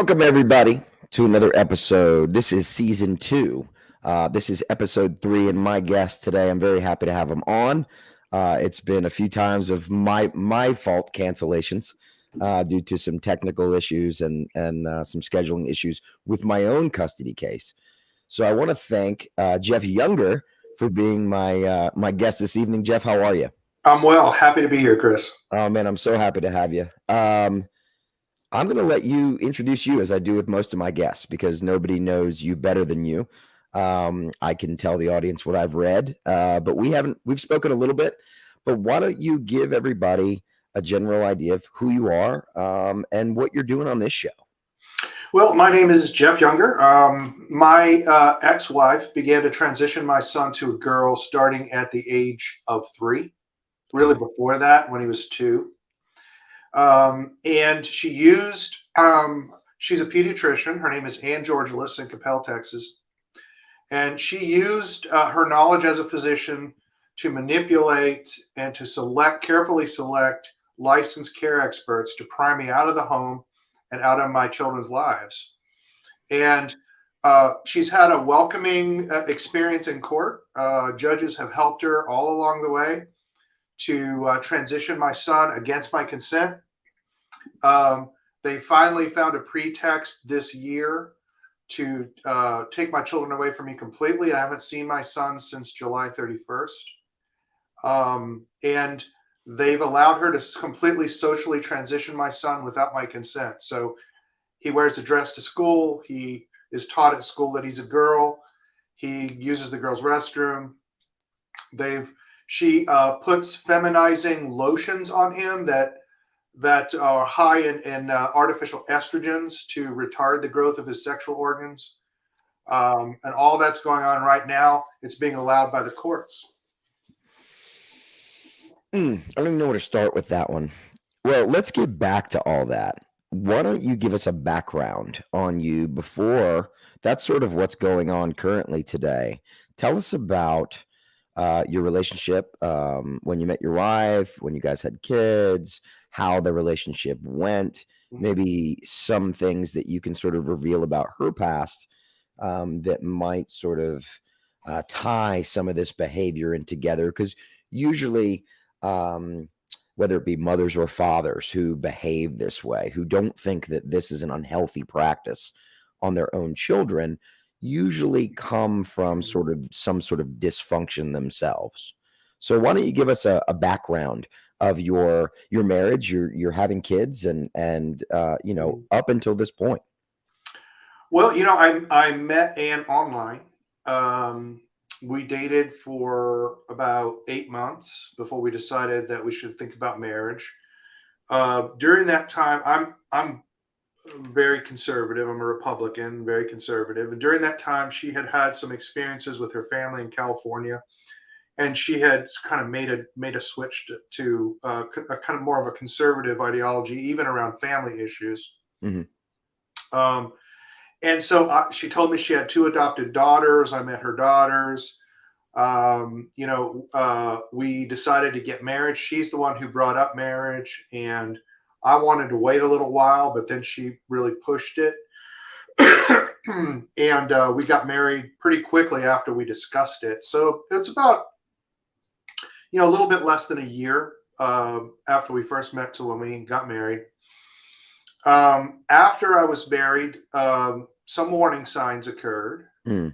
Welcome, everybody, to another episode. This is season 2. This is episode 3, and my guest today, I'm very happy to have him on. It's been a few times of my fault cancellations due to some technical issues and some scheduling issues with my own custody case. So I want to thank Jeff Younger for being my guest this evening. Jeff, how are you? I'm well. Happy to be here, Chris. Oh man, I'm so happy to have you. I'm going to let you introduce you as I do with most of my guests because nobody knows you better than you. I can tell the audience what I've read, but we've spoken a little bit, but why don't you give everybody a general idea of who you are and what you're doing on this show? Well, my name is Jeff Younger. My ex-wife began to transition my son to a girl starting at the age of 3, really before that when he was 2. And she used, she's a pediatrician. Her name is Ann Georgelis in Capel, Texas. And she used her knowledge as a physician to manipulate and to carefully select licensed care experts to pry me out of the home and out of my children's lives. And she's had a welcoming experience in court. Judges have helped her all along the way to transition my son against my consent. They finally found a pretext this year to take my children away from me completely. I haven't seen my son since July 31st. And they've allowed her to completely socially transition my son without my consent. So he wears a dress to school. He is taught at school that he's a girl. He uses the girls' restroom. She puts feminizing lotions on him that are high in artificial estrogens to retard the growth of his sexual organs. And all that's going on right now. It's being allowed by the courts. I don't even know where to start with that one. Well, let's get back to all that. Why don't you give us a background on you before that's sort of what's going on currently today? Tell us about your relationship when you met your wife, when you guys had kids, how the relationship went, maybe some things that you can sort of reveal about her past that might sort of tie some of this behavior in together. Because usually, whether it be mothers or fathers who behave this way, who don't think that this is an unhealthy practice on their own children, usually come from some sort of dysfunction themselves. So why don't you give us a background of your marriage, you're having kids and up until this point? Well, I met Ann online. We dated for about 8 months before we decided that we should think about marriage. During that time, I'm very conservative. I'm a Republican, very conservative. And during that time, she had some experiences with her family in California, and she had kind of made a switch to a kind of more of a conservative ideology, even around family issues. Mm-hmm. And so she told me she had 2 adopted daughters. I met her daughters. We decided to get married. She's the one who brought up marriage, and I wanted to wait a little while, but then she really pushed it. And we got married pretty quickly after we discussed it. So it's about, a little bit less than a year after we first met to when we got married. After I was married, some warning signs occurred. I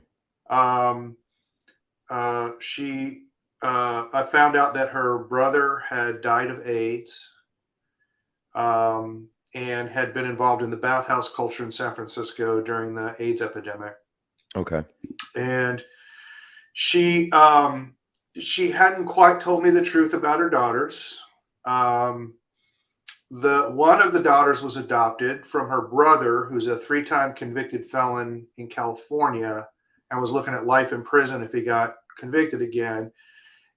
found out that her brother had died of AIDS and had been involved in the bathhouse culture in San Francisco during the AIDS epidemic. Okay. And she hadn't quite told me the truth about her daughters. One of the daughters was adopted from her brother, who's a 3-time convicted felon in California and was looking at life in prison if he got convicted again,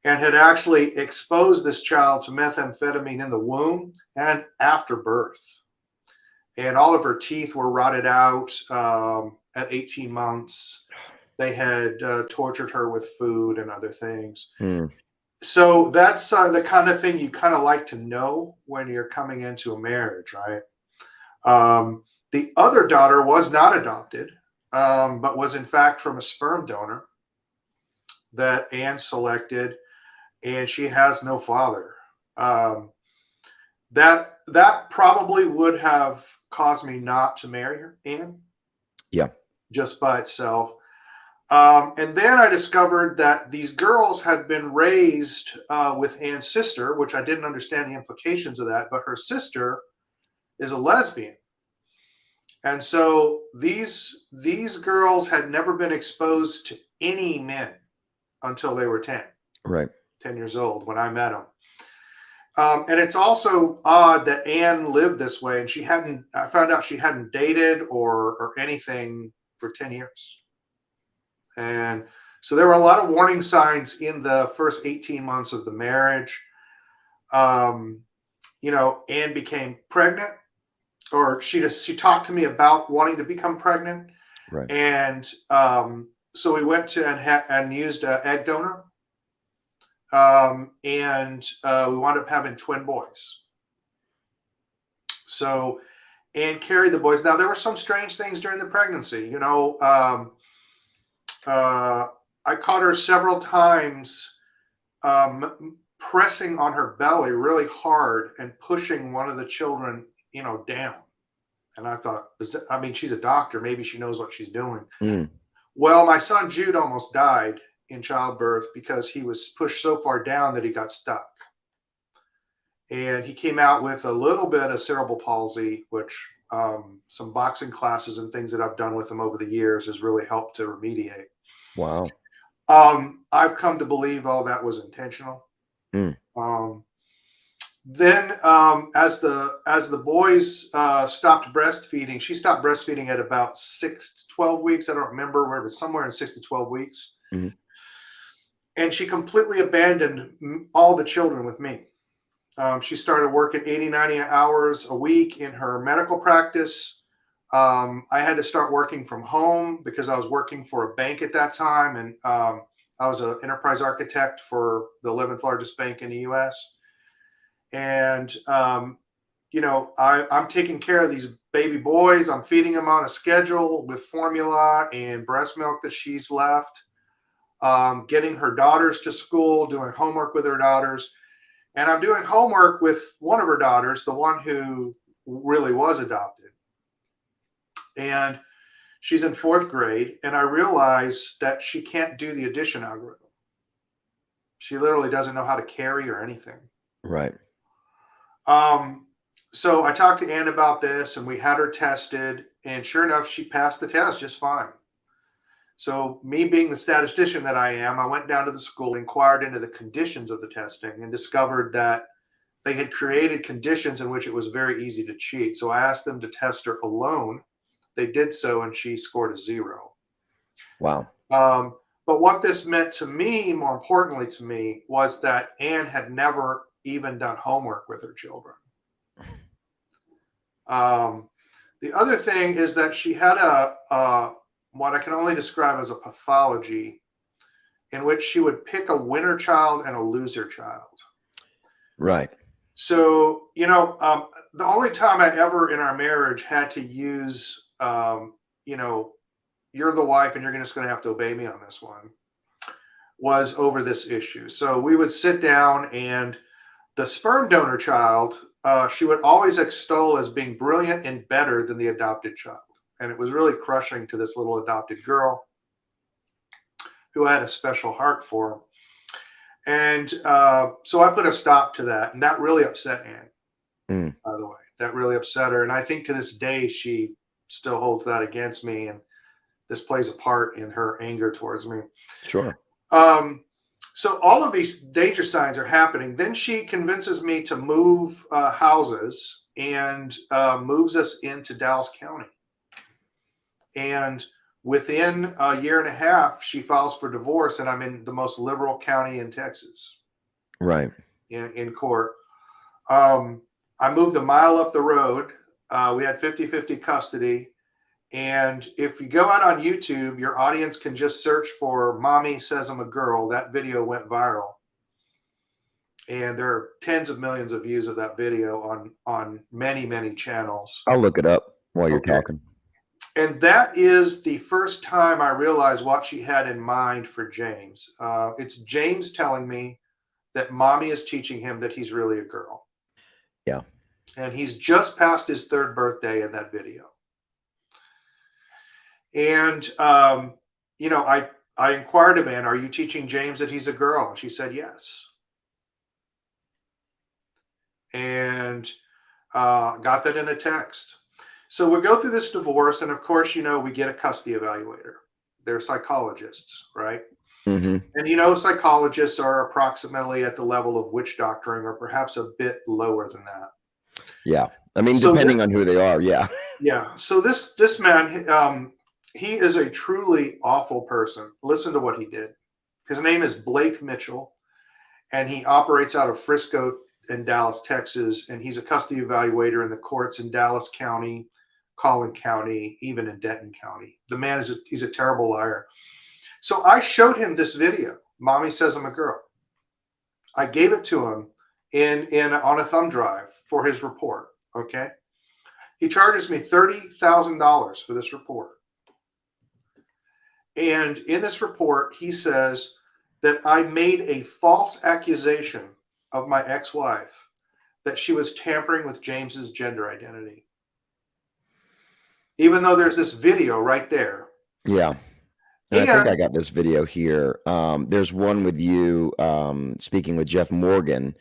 and had actually exposed this child to methamphetamine in the womb and after birth. And all of her teeth were rotted out at 18 months. They had tortured her with food and other things. So that's the kind of thing you kind of like to know when you're coming into a marriage, right? The other daughter was not adopted, but was in fact from a sperm donor that Anne selected, and she has no father. Um, that probably would have caused me not to marry her, Anne, Yeah. just by itself. And then I discovered that these girls had been raised with Anne's sister, which I didn't understand the implications of that, but her sister is a lesbian. And so these girls had never been exposed to any men until they were Right. 10 years old when I met them. And it's also odd that Anne lived this way, and I found out she hadn't dated or anything for 10 years. And so there were a lot of warning signs in the first 18 months of the marriage. Um, Anne became pregnant, or she talked to me about wanting to become pregnant. Right. And so we went to and used an egg donor. And we wound up having twin boys. So Anne carried the boys. Now, there were some strange things during the pregnancy. I caught her several times pressing on her belly really hard and pushing one of the children, down. And I thought, she's a doctor. Maybe she knows what she's doing. Mm. Well, my son Jude almost died in childbirth because he was pushed so far down that he got stuck. And he came out with a little bit of cerebral palsy, which some boxing classes and things that I've done with him over the years has really helped to remediate. Wow. I've come to believe all that was intentional. Mm. Then, as the boys stopped breastfeeding, she stopped breastfeeding at about 6 to 12 weeks. I don't remember where, but somewhere in 6 to 12 weeks. Mm-hmm. And she completely abandoned all the children with me. She started working 80, 90 hours a week in her medical practice. I had to start working from home because I was working for a bank at that time. And I was an enterprise architect for the 11th largest bank in the US. And, I'm taking care of these baby boys. I'm feeding them on a schedule with formula and breast milk that she's left, getting her daughters to school, doing homework with her daughters. And I'm doing homework with one of her daughters, the one who really was adopted. And she's in 4th grade. And I realize that she can't do the addition algorithm. She literally doesn't know how to carry or anything. Right. So I talked to Anne about this, and we had her tested. And sure enough, she passed the test just fine. So me being the statistician that I am, I went down to the school, inquired into the conditions of the testing, and discovered that they had created conditions in which it was very easy to cheat. So I asked them to test her alone. They did so, and she scored a 0. Wow. But what this meant to me, more importantly to me, was that Anne had never even done homework with her children. The other thing is that she had what I can only describe as a pathology in which she would pick a winner child and a loser child. Right. So, the only time I ever in our marriage had to use, you're the wife and you're just going to have to obey me on this one, was over this issue. So we would sit down, and the sperm donor child, she would always extol as being brilliant and better than the adopted child. And it was really crushing to this little adopted girl who had a special heart for him. And so I put a stop to that. And that really upset Anne, by the way. That really upset her. And I think to this day, she still holds that against me. And this plays a part in her anger towards me. Sure. So all of these danger signs are happening. Then she convinces me to move houses and moves us into Dallas County. And within a year and a half, she files for divorce, and I'm in the most liberal county in Texas. Right. In court. I moved a mile up the road. We had 50-50 custody. And if you go out on YouTube, your audience can just search for "Mommy Says I'm a Girl." That video went viral. And there are tens of millions of views of that video on many, many channels. I'll look it up. while you're Okay. talking. And that is the first time I realized what she had in mind for James. It's James telling me that mommy is teaching him that he's really a girl. Yeah. And he's just past his 3rd birthday in that video. And, I inquired of Ann, are you teaching James that he's a girl? And she said, yes. And got that in a text. So we go through this divorce. And of course, we get a custody evaluator. They're psychologists, right? Mm-hmm. And psychologists are approximately at the level of witch doctoring or perhaps a bit lower than that. Yeah. I mean, So depending on who they are. Yeah. Yeah. So this man, he is a truly awful person. Listen to what he did. His name is Blake Mitchell, and he operates out of Frisco in Dallas, Texas. And he's a custody evaluator in the courts in Dallas County, Collin County, even in Denton County. The man he's a terrible liar. So I showed him this video. Mommy says I'm a girl. I gave it to him in on a thumb drive for his report. Okay. He charges me $30,000 for this report. And in this report, he says that I made a false accusation of my ex-wife that she was tampering with James's gender identity. Even though there's this video right there. Yeah. And I think I got this video here. There's one with you speaking with Jeff Morgan.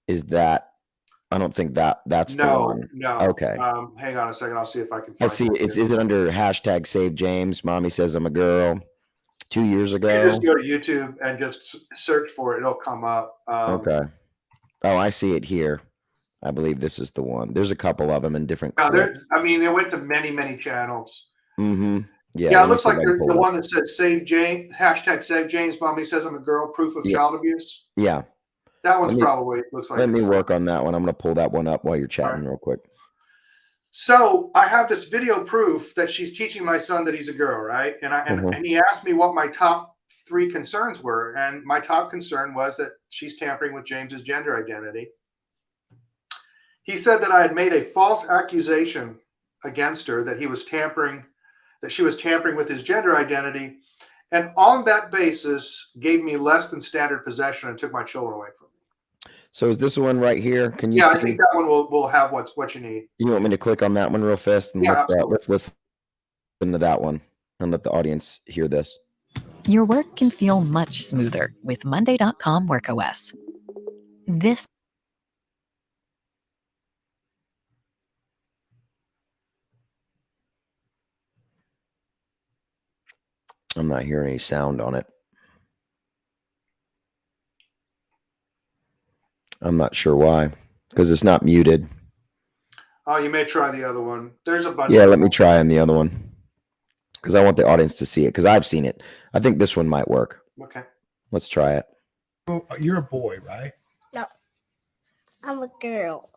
Is that? I don't think that's the one. No. Okay. Hang on a second. I'll see if I can I find see. it. Is it under hashtag Save James? Mommy says I'm a girl. 2 years You ago. just go to YouTube and just search for it. It'll come up. Okay. Oh, I see it here. I believe this is the one. There's a couple of them in different clips. It went to many, many channels. Mm-hmm. Yeah, it looks like the one that said Save James, hashtag Save James. Mommy says I'm a girl, proof of child abuse. Yeah. That one's probably looks like. Let me work on that one. I'm going to pull that one up while you're chatting real quick. So I have this video proof that she's teaching my son that he's a girl, right? And he asked me what my top 3 concerns were, and my top concern was that she's tampering with James's gender identity. He said that I had made a false accusation against her that she was tampering with his gender identity, and on that basis gave me less than standard possession and took my children away from me. So is this one right here? Can you? Yeah, I think that one will have what you need. You want me to click on that one real fast? And let's listen to that one and let the audience hear this. Your work can feel much smoother with Monday.com WorkOS. I'm not hearing any sound on it. I'm not sure why, because it's not muted. Oh, you may try the other one. There's a bunch. Yeah, let me try on the other one, because I want the audience to see it, because I've seen it. I think this one might work. Okay. Let's try it. Well, you're a boy, right? No, I'm a girl.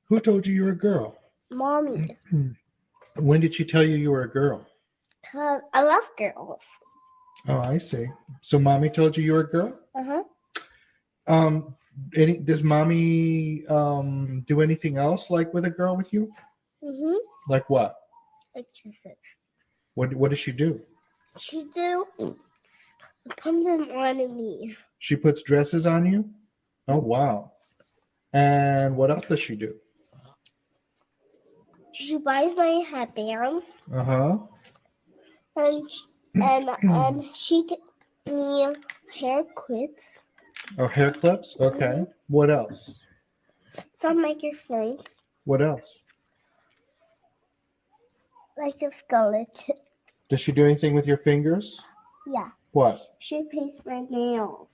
Who told you you were a girl? Mommy. When did she tell you you were a girl? Because I love girls. Oh, I see. So mommy told you you were a girl? Uh-huh. Does mommy do anything else like with a girl with you? Mm-hmm. Like what? Actresses. What does she do? She do put them on me. She puts dresses on you? Oh, wow. And what else does she do? She buys my headbands. Uh-huh. And she get me hair clips. Oh, hair clips? Okay. What else? Some microphones. What else? Like a skeleton. Does she do anything with your fingers? Yeah. What? She paints my nails.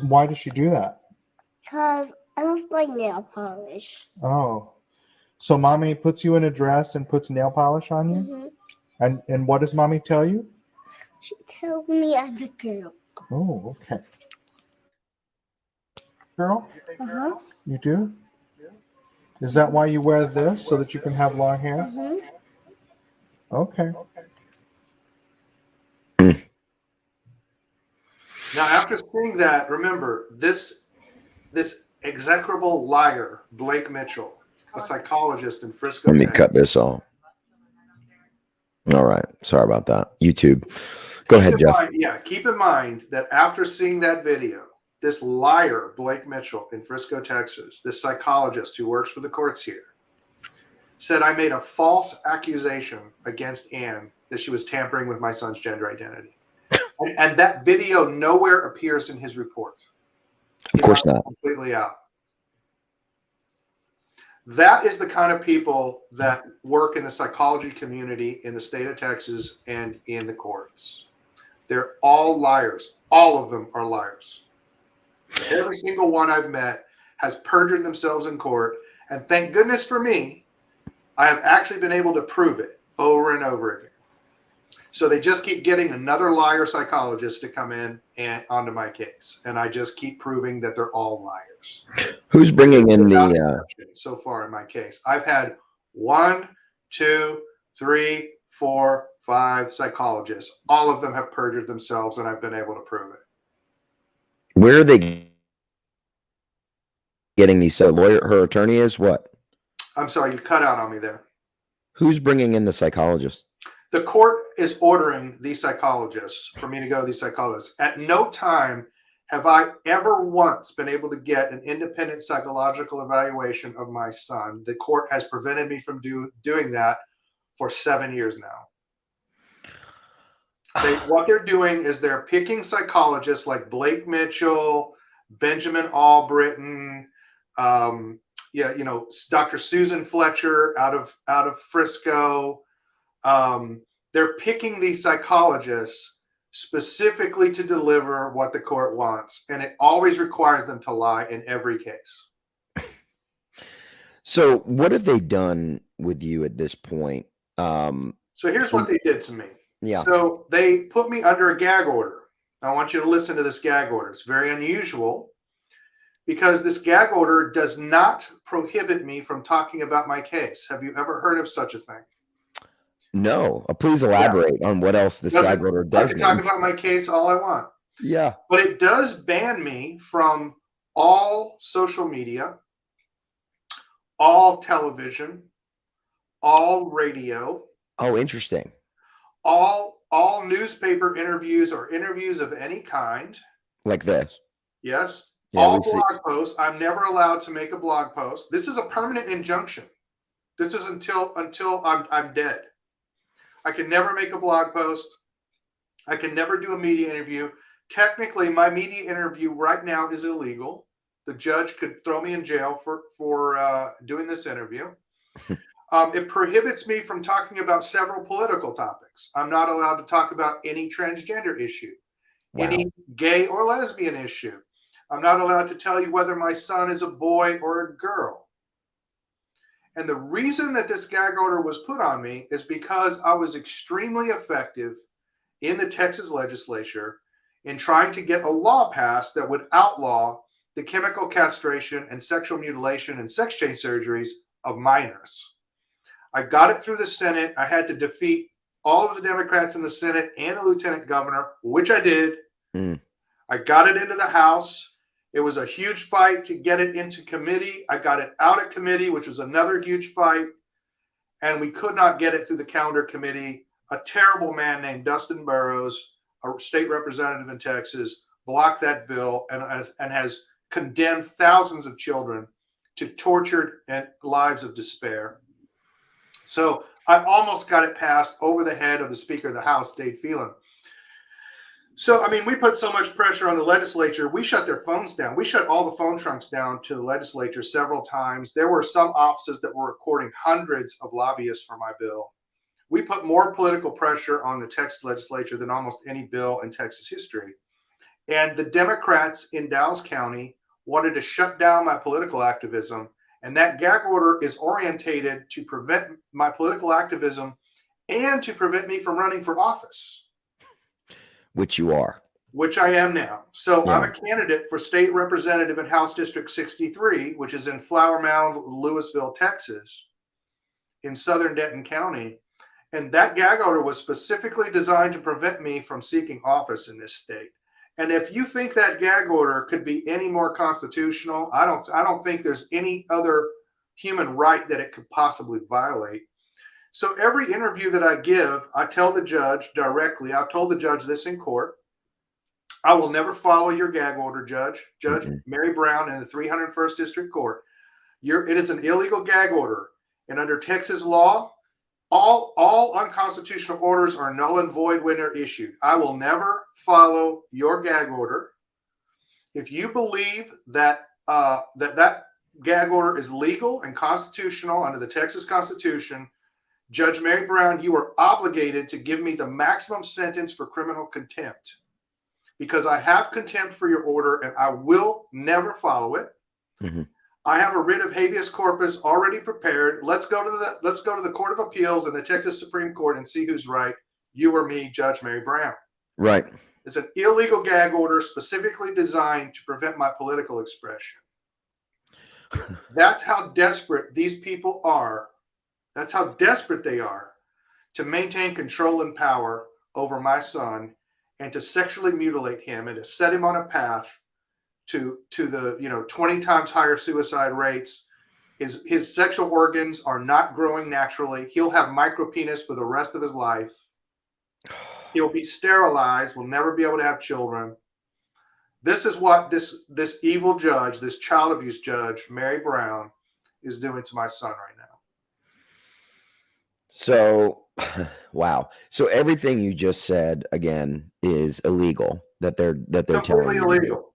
Why does she do that? Because I love like nail polish. Oh. So mommy puts you in a dress and puts nail polish on you? Mm-hmm. And what does mommy tell you? She tells me I'm a girl. Oh, okay. Girl? Uh-huh. You do? Is that why you wear this, so that you can have long hair? Mm-hmm. Okay. Now, after seeing that, remember this execrable liar, Blake Mitchell, a psychologist in Frisco, Let me Texas. cut this off. All right. Sorry about that. YouTube. Go ahead, Jeff. Keep in mind that after seeing that video, this liar, Blake Mitchell in Frisco, Texas, this psychologist who works for the courts here, said I made a false accusation against Anne that she was tampering with my son's gender identity. And that video nowhere appears in his report. Of course not. Completely out. That is the kind of people that work in the psychology community in the state of Texas and in the courts. They're all liars. All of them are liars. Every single one I've met has perjured themselves in court. And thank goodness for me, I have actually been able to prove it over and over again. So they just keep getting another liar psychologist to come in and onto my case. And I just keep proving that they're all liars. Who's bringing in the so far in my case? I've had 1, 2, 3, 4, 5 psychologists. All of them have perjured themselves, and I've been able to prove it. where are they getting these? Lawyer, her attorney is what? I'm sorry, you cut out on me there. Who's bringing in the psychologist? The court is ordering these psychologists for me to go to these psychologists. At no time have I ever once been able to get an independent psychological evaluation of my son. The court has prevented me from doing that for 7 years now. What they're doing is they're picking psychologists like Blake Mitchell, Benjamin Albritton, Dr. Susan Fletcher out of Frisco. They're picking these psychologists specifically to deliver what the court wants, and it always requires them to lie in every case. So what have they done with you at this point? So here's what they did to me. Yeah. So they put me under a gag order. I want you to listen to this gag order. It's very unusual because this gag order does not prohibit me from talking about my case. Have you ever heard of such a thing? No. Please elaborate on what else this gag order does. I can talk about my case all I want. Yeah. But it does ban me from all social media, all television, all radio. Oh, interesting. All newspaper interviews or interviews of any kind. Like this. Yes. Yeah, all blog posts. I'm never allowed to make a blog post. This is a permanent injunction. This is until I'm dead. I can never make a blog post. I can never do a media interview. Technically, my media interview right now is illegal. The judge could throw me in jail for doing this interview. It prohibits me from talking about several political topics. I'm not allowed to talk about any transgender issue, any gay or lesbian issue. I'm not allowed to tell you whether my son is a boy or a girl. And the reason that this gag order was put on me is because I was extremely effective in the Texas legislature in trying to get a law passed that would outlaw the chemical castration and sexual mutilation and sex change surgeries of minors. I got it through the Senate. I had to defeat all of the Democrats in the Senate and the lieutenant governor, which I did. I got it into the House. It was a huge fight to get it into committee. I got it out of committee, which was another huge fight. And we could not get it through the calendar committee. A terrible man named Dustin Burrows, a state representative in Texas, blocked that bill and has condemned thousands of children to tortured and lives of despair. So I almost got it passed over the head of the Speaker of the House, Dave Phelan. So, I mean, we put so much pressure on the legislature. We shut their phones down. We shut all the phone trunks down to the legislature several times. There were some offices that were recording hundreds of lobbyists for my bill. We put more political pressure on the Texas legislature than almost any bill in Texas history. And the Democrats in Dallas County wanted to shut down my political activism. And that gag order is orientated to prevent my political activism and to prevent me from running for office. Which you are. Which I am now. So I'm a candidate for state representative in House District 63, which is in Flower Mound, Lewisville, Texas, in southern Denton County. And that gag order was specifically designed to prevent me from seeking office in this state. And if you think that gag order could be any more constitutional, I don't think there's any other human right that it could possibly violate. So every interview that I give, I tell the judge directly, I've told the judge this in court, I will never follow your gag order, Judge. Judge Mm-mm. Mary Brown in the 301st District Court. It is an illegal gag order. And under Texas law, all unconstitutional orders are null and void when they're issued. I will never follow your gag order. If you believe that that gag order is legal and constitutional under the Texas Constitution, Judge Mary Brown, you are obligated to give me the maximum sentence for criminal contempt, because I have contempt for your order and I will never follow it. Mm-hmm. I have a writ of habeas corpus already prepared. Let's go to the Court of Appeals and the Texas Supreme Court and see who's right, you or me, Judge Mary Brown. Right. It's an illegal gag order specifically designed to prevent my political expression. That's how desperate these people are. That's how desperate they are to maintain control and power over my son and to sexually mutilate him and to set him on a path to the 20 times higher suicide rates. His sexual organs are not growing naturally. He'll have micropenis for the rest of his life. He'll be sterilized, will never be able to have children. This is what this evil judge, this child abuse judge, Mary Brown, is doing to my son right now. So, wow. So everything you just said again is illegal that they're telling Completely you to do. illegal.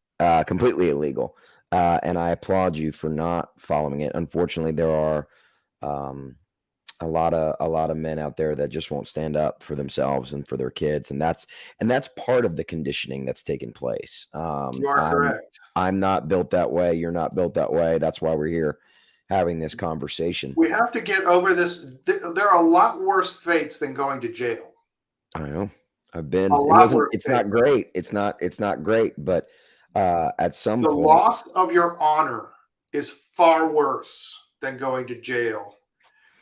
Completely illegal. And I applaud you for not following it. Unfortunately, there are a lot of men out there that just won't stand up for themselves and for their kids, and that's part of the conditioning that's taken place. You are correct. I'm not built that way. You're not built that way. That's why we're here having this conversation. We have to get over this. There are a lot worse fates than going to jail. I know. I've been. It's not great. It's not great. But at some point, the loss of your honor is far worse than going to jail,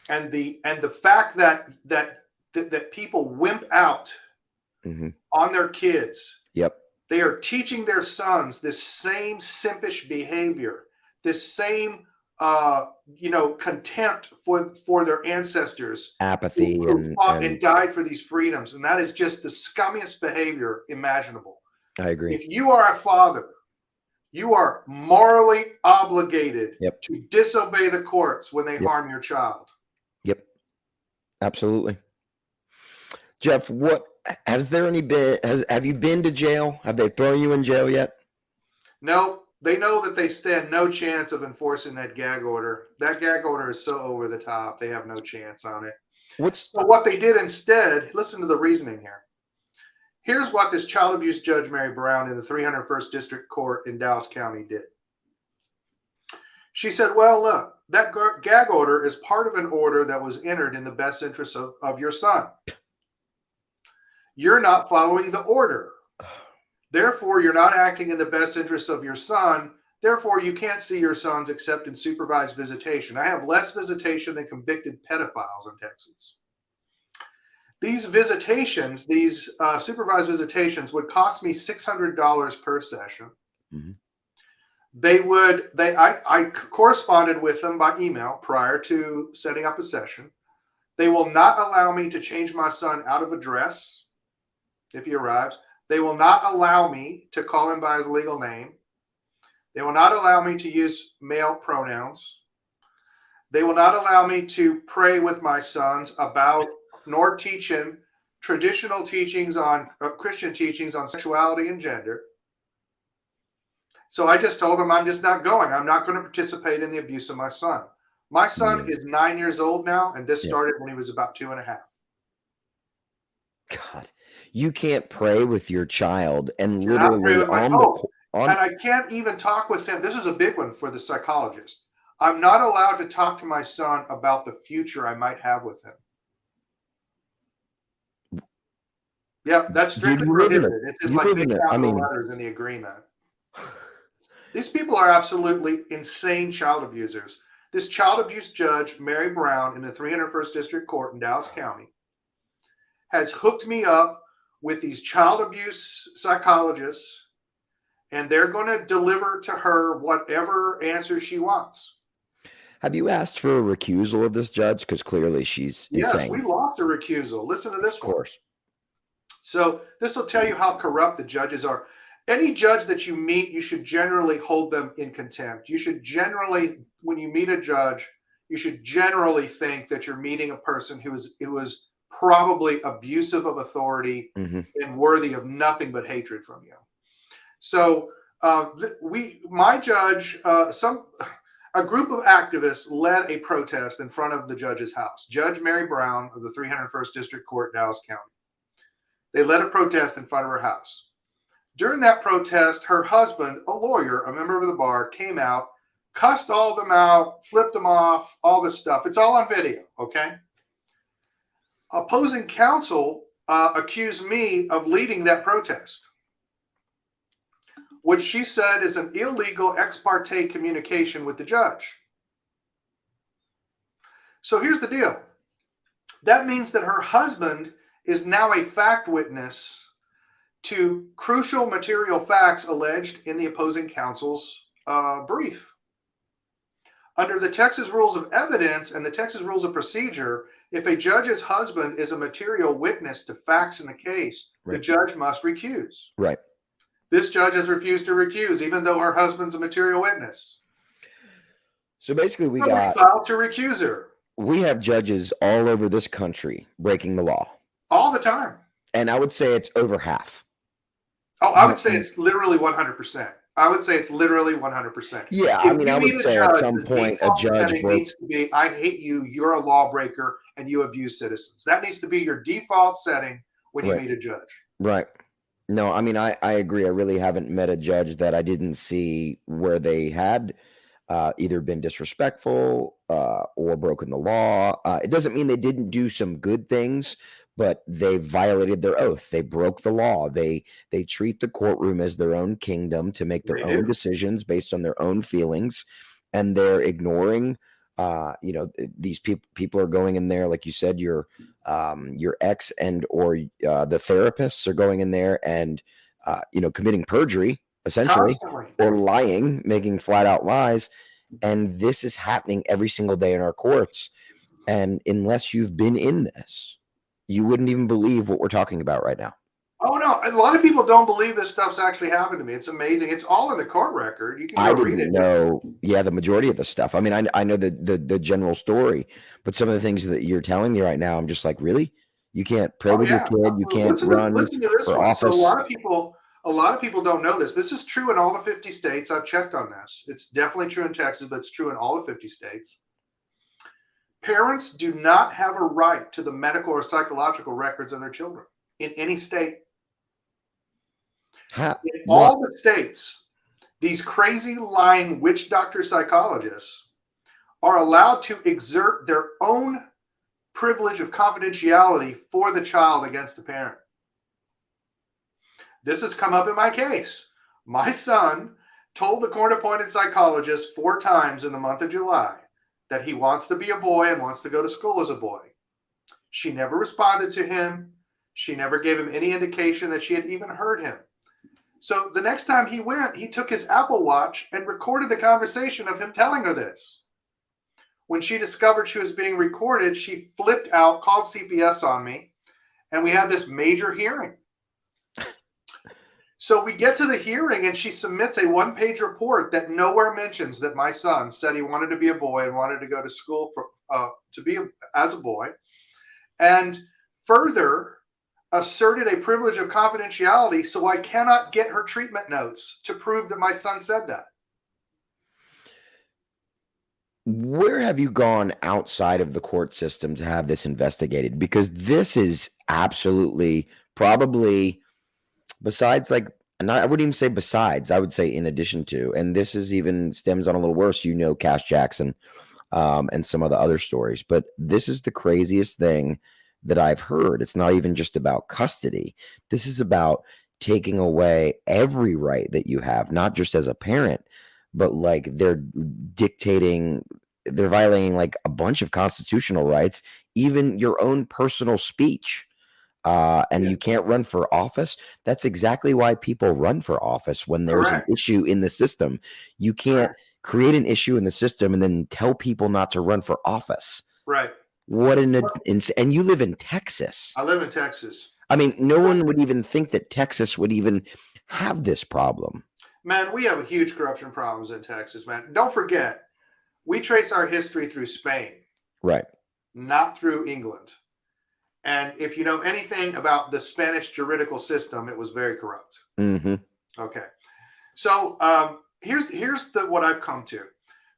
and the fact that people wimp out mm-hmm. on their kids. Yep. They are teaching their sons this same simpish behavior, this same contempt for their ancestors, apathy, who fought and died for these freedoms, and that is just the scummiest behavior imaginable. I agree. If you are a father, you are morally obligated to disobey the courts when they harm your child. Yep, absolutely. Jeff, what have you been to jail? Have they thrown you in jail yet? No. They know that they stand no chance of enforcing that gag order. That gag order is so over the top. They have no chance on it. So what they did instead, listen to the reasoning here. Here's what this child abuse judge, Mary Brown, in the 301st District Court in Dallas County did. She said, well, look, that gag order is part of an order that was entered in the best interest of your son. You're not following the order. Therefore, you're not acting in the best interest of your son. Therefore, you can't see your sons except in supervised visitation. I have less visitation than convicted pedophiles in Texas. These visitations, these supervised visitations, would cost me $600 per session. Mm-hmm. I corresponded with them by email prior to setting up a session. They will not allow me to change my son out of address if he arrives. They will not allow me to call him by his legal name. They will not allow me to use male pronouns. They will not allow me to pray with my sons about nor teach him traditional teachings on Christian teachings on sexuality and gender. So I just told them I'm just not going. I'm not going to participate in the abuse of my son. My son is 9 years old now, and this started when he was about 2.5. God, you can't pray with your child and literally and I can't even talk with him. This is a big one for the psychologist. I'm not allowed to talk to my son about the future I might have with him. Yeah, that's strictly prohibited. It's in like big capital letters in the agreement. These people are absolutely insane child abusers. This child abuse judge, Mary Brown, in the 301st District Court in Dallas County, has hooked me up with these child abuse psychologists, and they're going to deliver to her whatever answer she wants. Have you asked for a recusal of this judge? Because clearly she's Yes, we insane. lost a recusal. Listen to this Of one. course. So this will tell you how corrupt the judges are. Any judge that you meet, you should generally hold them in contempt. You should generally, when you meet a judge, you should generally think that you're meeting a person who was probably abusive of authority Hmm. and worthy of nothing but hatred from you. So my judge, a group of activists led a protest in front of the judge's house. Judge Mary Brown of the 301st District Court, Dallas County. They led a protest in front of her house. During that protest, her husband, a lawyer, a member of the bar, came out, cussed all of them out, flipped them off, all this stuff. It's all on video, okay? Opposing counsel accused me of leading that protest, which she said is an illegal ex parte communication with the judge. So here's the deal. That means that her husband is now a fact witness to crucial material facts alleged in the opposing counsel's brief. Under the Texas Rules of Evidence and the Texas Rules of Procedure, if a judge's husband is a material witness to facts in the case, the Right. judge must recuse. Right. This judge has refused to recuse, even though her husband's a material witness. So basically, we So we filed to recuse her have judges all over this country breaking the law, all the time. and I would say it's over half. Oh, I would say it's literally 100%. I would say it's literally 100%. Yeah, If I mean, you I meet would a say at judge, some the point a default judge setting broke. needs to be, I hate you, you're a lawbreaker, and you abuse citizens. That needs to be your default setting when you Right. meet a judge. Right. No, I mean, I agree. I really haven't met a judge that I didn't see where they had either been disrespectful or broken the law. It doesn't mean they didn't do some good things, but they violated their oath. They broke the law. They treat the courtroom as their own kingdom to make their They own do. decisions based on their own feelings, and they're ignoring. These people are going in there, like you said, your ex and or the therapists are going in there and committing perjury essentially, Constantly. or lying, making flat out lies. And this is happening every single day in our courts. And unless you've been in this, you wouldn't even believe what we're talking about right now. Oh, no. A lot of people don't believe this stuff's actually happened to me. It's amazing. It's all in the court record. You can I go read didn't it. know, the majority of the stuff. I mean, I know the general story, but some of the things that you're telling me right now, I'm just like, really? You can't pray Oh, with your yeah. kid. You can't run Listen to this for one. So office. a lot of people don't know this. This is true in all the 50 states. I've checked on this. It's definitely true in Texas, but it's true in all the 50 states. Parents do not have a right to the medical or psychological records of their children in any state. In all the states, these crazy lying witch doctor psychologists are allowed to exert their own privilege of confidentiality for the child against the parent. This has come up in my case. My son told the court-appointed psychologist 4 times in the month of July that he wants to be a boy and wants to go to school as a boy. She never responded to him. She never gave him any indication that she had even heard him. So the next time he went, he took his Apple Watch and recorded the conversation of him telling her this. When she discovered she was being recorded, she flipped out, called CPS on me, and we had this major hearing. So we get to the hearing, and she submits a 1-page report that nowhere mentions that my son said he wanted to be a boy and wanted to go to school as a boy, and further asserted a privilege of confidentiality, so I cannot get her treatment notes to prove that my son said that. Where have you gone outside of the court system to have this investigated? Because this is absolutely probably besides, like, I wouldn't even say besides, I would say in addition to, and this is even stems on a little worse, Cash Jackson, and some of the other stories, but this is the craziest thing that I've heard. It's not even just about custody. This is about taking away every right that you have, not just as a parent, but like they're violating like a bunch of constitutional rights, even your own personal speech. And you can't run for office. That's exactly why people run for office when there's an issue in the system. You can't create an issue in the system, and then tell people not to run for office. Right. What and you live in Texas. I live in Texas. I mean, no one would even think that Texas would even have this problem. Man, we have huge corruption problems in Texas, man. Don't forget, we trace our history through Spain, Right. not through England. And if you know anything about the Spanish juridical system, it was very corrupt. Mm-hmm. Okay. So here's what I've come to.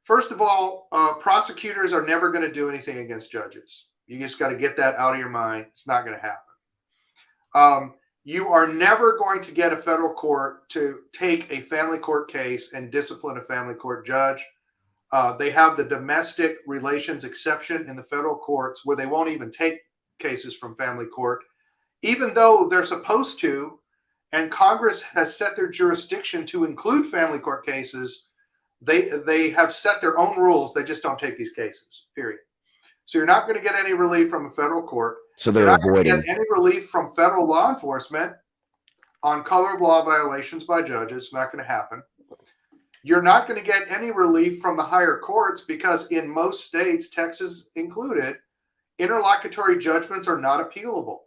First of all, prosecutors are never going to do anything against judges. You just got to get that out of your mind. It's not going to happen. You are never going to get a federal court to take a family court case and discipline a family court judge. They have the domestic relations exception in the federal courts where they won't even take cases from family court, even though they're supposed to, and Congress has set their jurisdiction to include family court cases. They have set their own rules. They just don't take these cases, period. So you're not going to get any relief from a federal court. So they're You're not going to avoiding. get any relief from federal law enforcement on color of law violations by judges. It's not going to happen. You're not going to get any relief from the higher courts because in most states, Texas included, interlocutory judgments are not appealable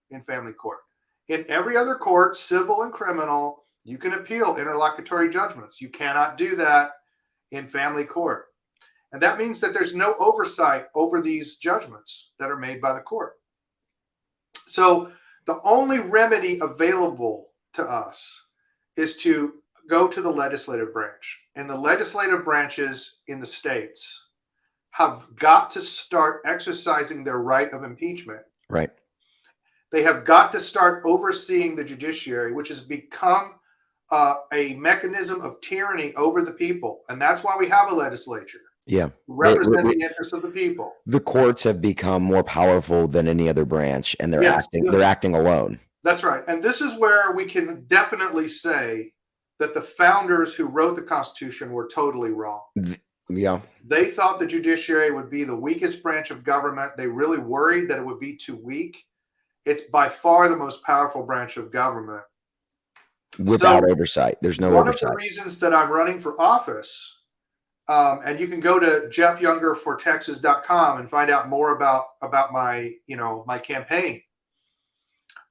in family court. In every other court, civil and criminal, you can appeal interlocutory judgments. You cannot do that in family court. And that means that there's no oversight over these judgments that are made by the court. So the only remedy available to us is to go to the legislative branch. And the legislative branches in the states have got to start exercising their right of impeachment. Right. They have got to start overseeing the judiciary, which has become a mechanism of tyranny over the people. And that's why we have a legislature. Yeah. Represent the interests of the people. The courts have become more powerful than any other branch, and they're acting alone. That's right. And this is where we can definitely say that the founders who wrote the Constitution were totally wrong. Yeah. They thought the judiciary would be the weakest branch of government. They really worried that it would be too weak. It's by far the most powerful branch of government. Without oversight. There's no oversight. One of the reasons that I'm running for office, and you can go to jeffyoungerfortexas.com and find out more about my, my campaign.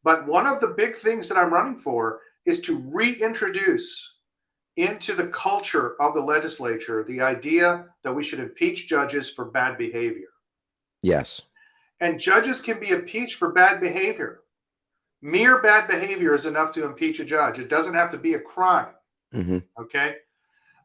But one of the big things that I'm running for is to reintroduce into the culture of the legislature the idea that we should impeach judges for bad behavior. Yes. And judges can be impeached for bad behavior. Mere bad behavior is enough to impeach a judge. It doesn't have to be a crime. Mm-hmm. Okay.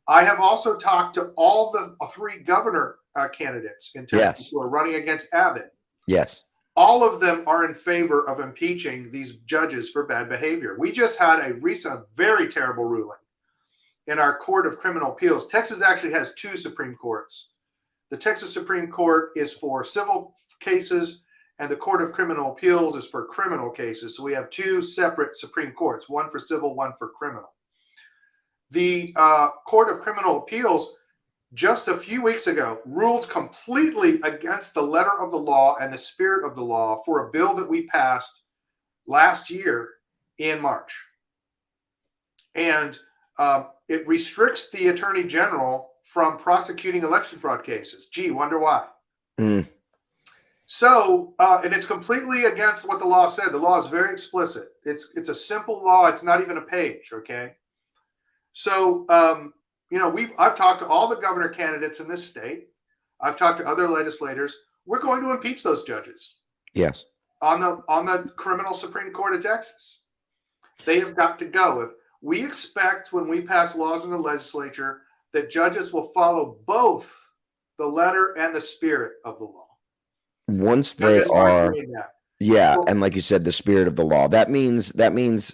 I have also talked to all the three governor candidates in Texas who are running against Abbott. Yes. All of them are in favor of impeaching these judges for bad behavior. We just had a recent, very terrible ruling in our Court of Criminal Appeals. Texas actually has two Supreme Courts. The Texas Supreme Court is for civil cases, and the Court of Criminal Appeals is for criminal cases. So we have two separate Supreme Courts, one for civil, one for criminal. The Court of Criminal Appeals just a few weeks ago ruled completely against the letter of the law and the spirit of the law for a bill that we passed last year in March. And it restricts the Attorney General from prosecuting election fraud cases. Gee, wonder why. Mm. So, and it's completely against what the law said. The law is very explicit. It's a simple law. It's not even a page, okay? So, I've talked to all the governor candidates in this state. I've talked to other legislators. We're going to impeach those judges. Yes. On the criminal Supreme Court of Texas. They have got to go. We expect when we pass laws in the legislature that judges will follow both the letter and the spirit of the law. Once they are, yeah, well, and like you said, the spirit of the law. That means, the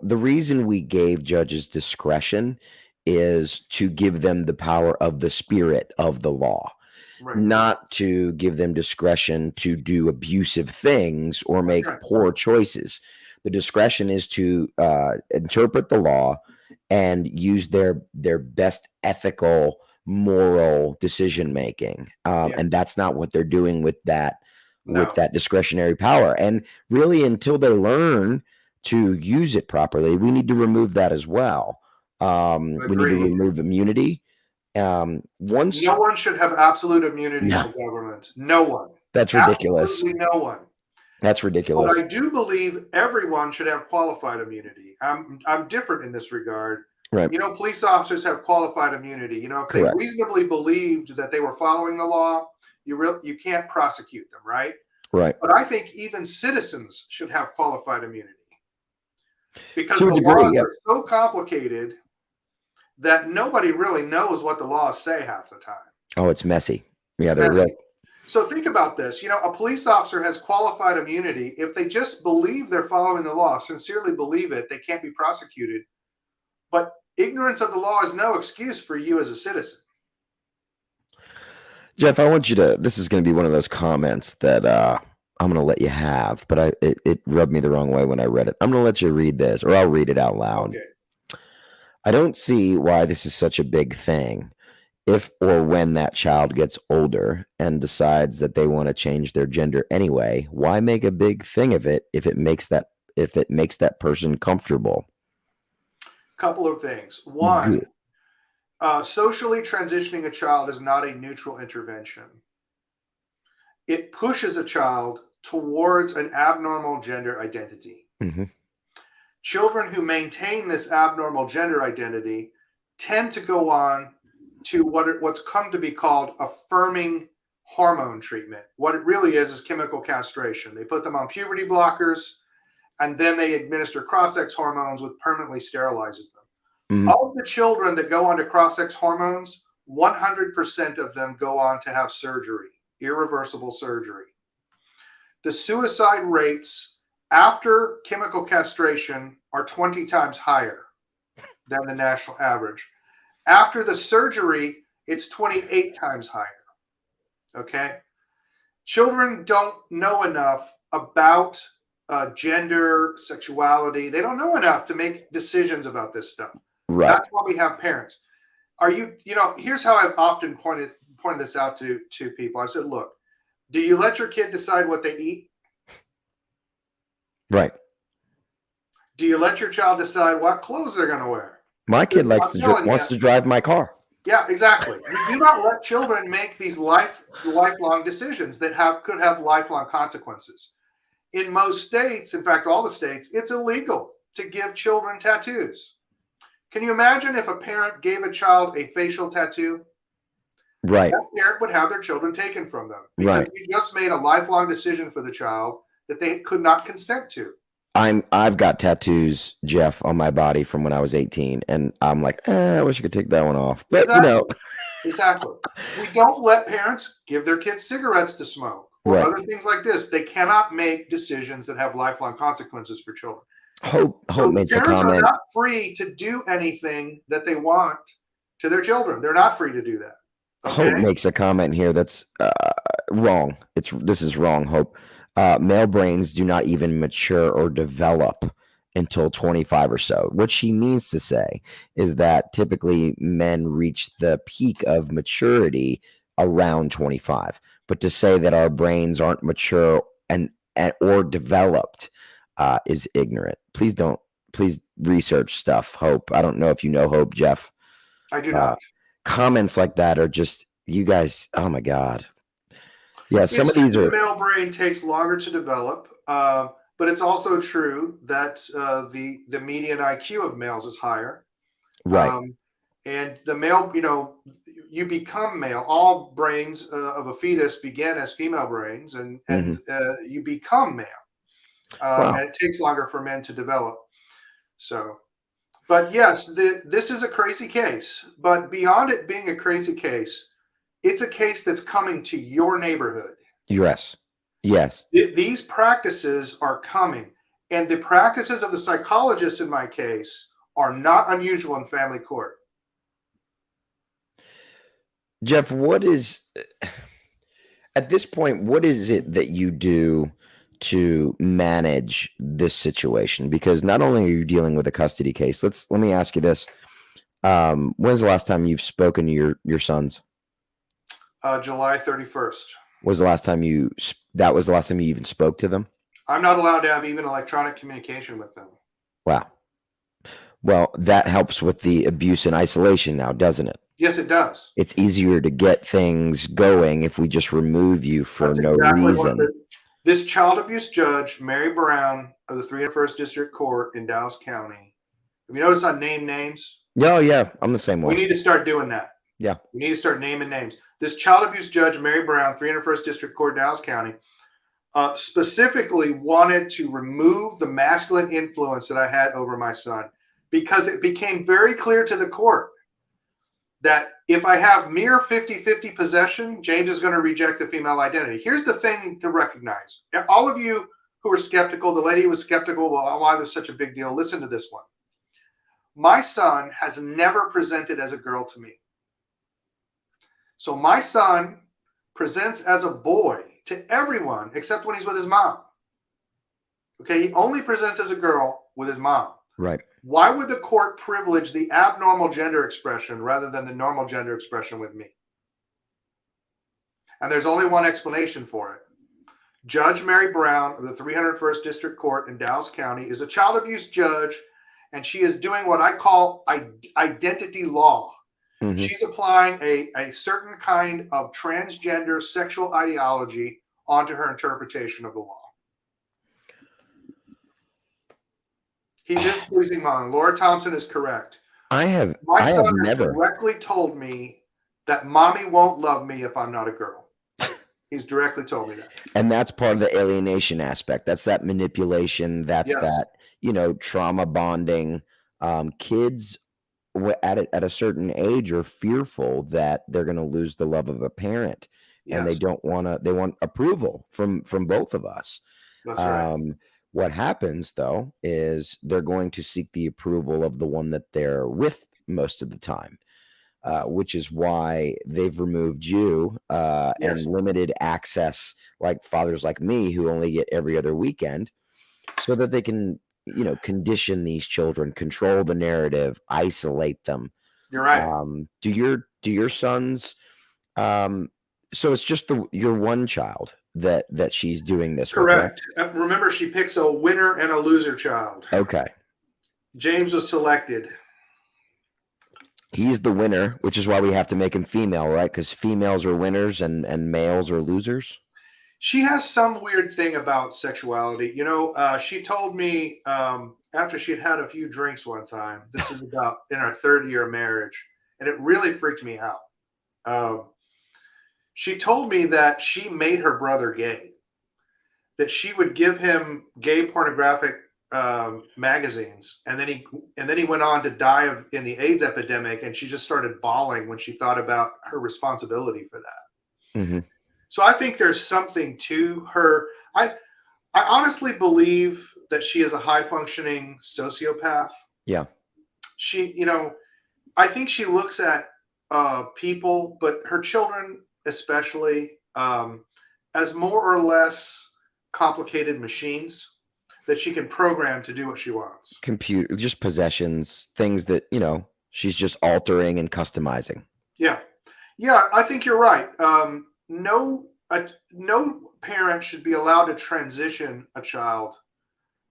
reason we gave judges discretion is to give them the power of the spirit of the law, right, not to give them discretion to do abusive things or make poor choices. The discretion is to interpret the law and use their best ethical, moral decision making, and that's not what they're doing with that discretionary power. And really, until they learn to use it properly, we need to remove that as well. We need to remove immunity. Once No one should have absolute immunity No. from government. No one. That's ridiculous. Absolutely no one. That's But ridiculous. I do believe everyone should have qualified immunity. I'm different in this regard. Right. Police officers have qualified immunity. If Correct. they reasonably believed that they were following the law, you can't prosecute them, right? Right. But I think even citizens should have qualified immunity because To a the degree, laws yeah. are so complicated that nobody really knows what the laws say half the time. Oh, it's messy. Yeah, It's they're messy. right. So think about this. A police officer has qualified immunity. If they just believe they're following the law, sincerely believe it, they can't be prosecuted. But ignorance of the law is no excuse for you as a citizen. Jeff, I want you to. This is going to be one of those comments that I'm going to let you have, but it rubbed me the wrong way when I read it. I'm going to let you read this, or I'll read it out loud. Okay. I don't see why this is such a big thing. If or when that child gets older and decides that they want to change their gender anyway, why make a big thing of it if it makes that person comfortable? Couple of things. One, Good. socially transitioning a child is not a neutral intervention. It pushes a child towards an abnormal gender identity. Mm-hmm. Children who maintain this abnormal gender identity tend to go on to what's come to be called affirming hormone treatment. What it really is chemical castration. They put them on puberty blockers, and then they administer cross-sex hormones, which permanently sterilizes them. Mm-hmm. All of the children that go on to cross-sex hormones, 100% of them go on to have surgery, irreversible surgery. The suicide rates after chemical castration are 20 times higher than the national average. After the surgery, it's 28 times higher. Okay? Children don't know enough about gender, sexuality. They don't know enough to make decisions about this stuff. Right. That's why we have parents. Here's how I've often pointed this out to people. I said, look, do you let your kid decide what they eat? Right. Do you let your child decide what clothes they're going to wear? My kid wants to drive my car. Yeah, exactly. You do not let children make these lifelong decisions that could have lifelong consequences. In most states, in fact, all the states, it's illegal to give children tattoos. Can you imagine if a parent gave a child a facial tattoo? Right. That parent would have their children taken from them because you just made a lifelong decision for the child that they could not consent to. I've got tattoos, Jeff, on my body from when I was 18, and I'm like, I wish I could take that one off. But Exactly. We don't let parents give their kids cigarettes to smoke or other things like this. They cannot make decisions that have lifelong consequences for children. Hope makes a comment. Parents are not free to do anything that they want to their children. They're not free to do that. Okay? Hope makes a comment here that's wrong. This is wrong, Hope. Male brains do not even mature or develop until 25 or so. What she means to say is that typically men reach the peak of maturity around 25. But to say that our brains aren't mature and or developed is ignorant. Please research stuff, Hope. I don't know if you know Hope, Jeff. I do not. Comments like that are just, you guys, oh my God. Yeah, some of these are. The male brain takes longer to develop, but it's also true that the median IQ of males is higher. Right. And the male, you become male. All brains of a fetus begin as female brains, and you become male. Wow. And it takes longer for men to develop. So, but yes, this is a crazy case. But beyond it being a crazy case, it's a case that's coming to your neighborhood. Yes. These practices are coming. And the practices of the psychologists in my case are not unusual in family court. Jeff, at this point, what is it that you do to manage this situation? Because not only are you dealing with a custody case, let me ask you this. When's the last time you've spoken to your sons? July 31st. That was the last time you even spoke to them? I'm not allowed to have even electronic communication with them. Wow. Well, that helps with the abuse and isolation now, doesn't it? Yes, it does. It's easier to get things going if we just remove you for That's no exactly what reason. this child abuse judge, Mary Brown of the 301st District Court in Dallas County. Have you noticed I name names? Oh, yeah, I'm the same We way. need to start doing that. Yeah. We need to start naming names. This child abuse judge, Mary Brown, 301st District Court, Dallas County, specifically wanted to remove the masculine influence that I had over my son because it became very clear to the court that if I have mere 50-50 possession, James is going to reject the female identity. Here's the thing to recognize. All of you who are skeptical, the lady who was skeptical, well, why there's such a big deal, listen to this one. My son has never presented as a girl to me. So my son presents as a boy to everyone except when he's with his mom. Okay, he only presents as a girl with his mom. Right. Why would the court privilege the abnormal gender expression rather than the normal gender expression with me? And there's only one explanation for it. Judge Mary Brown of the 301st District Court in Dallas County is a child abuse judge, and she is doing what I call identity law. Mhm. She's applying a certain kind of transgender sexual ideology onto her interpretation of the law. He is pleasing mine. Laura Thompson is correct. My son has never. directly told me that mommy won't love me if I'm not a girl. He's directly told me that. And that's part of the alienation aspect. That's that manipulation. That's Yes. that, trauma bonding. Kids at a certain age are fearful that they're going to lose the love of a parent, and they Yes. don't want to. They want approval from both of us. That's right. What happens though is they're going to seek the approval of the one that they're with most of the time, which is why they've removed you Yes. and limited access, like fathers like me who only get every other weekend, so that they can, condition these children, control the narrative, isolate them. You're right. Do your sons? So it's just your one child that she's doing this with, right? Correct. Remember, she picks a winner and a loser child. Okay. James was selected. He's the winner, which is why we have to make him female, right? Because females are winners and males are losers. She has some weird thing about sexuality. She told me after she'd had a few drinks one time, this is about in our third year of marriage, and it really freaked me out. She told me that she made her brother gay, that she would give him gay pornographic magazines, and then he went on to die in the AIDS epidemic, and she just started bawling when she thought about her responsibility for that. Mm-hmm. So I think there's something to her. I honestly believe that she is a high functioning sociopath. Yeah. I think she looks at people, but her children especially, as more or less complicated machines that she can program to do what she wants. Computer, just possessions, things that, she's just altering and customizing. Yeah. I think you're right. No parent should be allowed to transition a child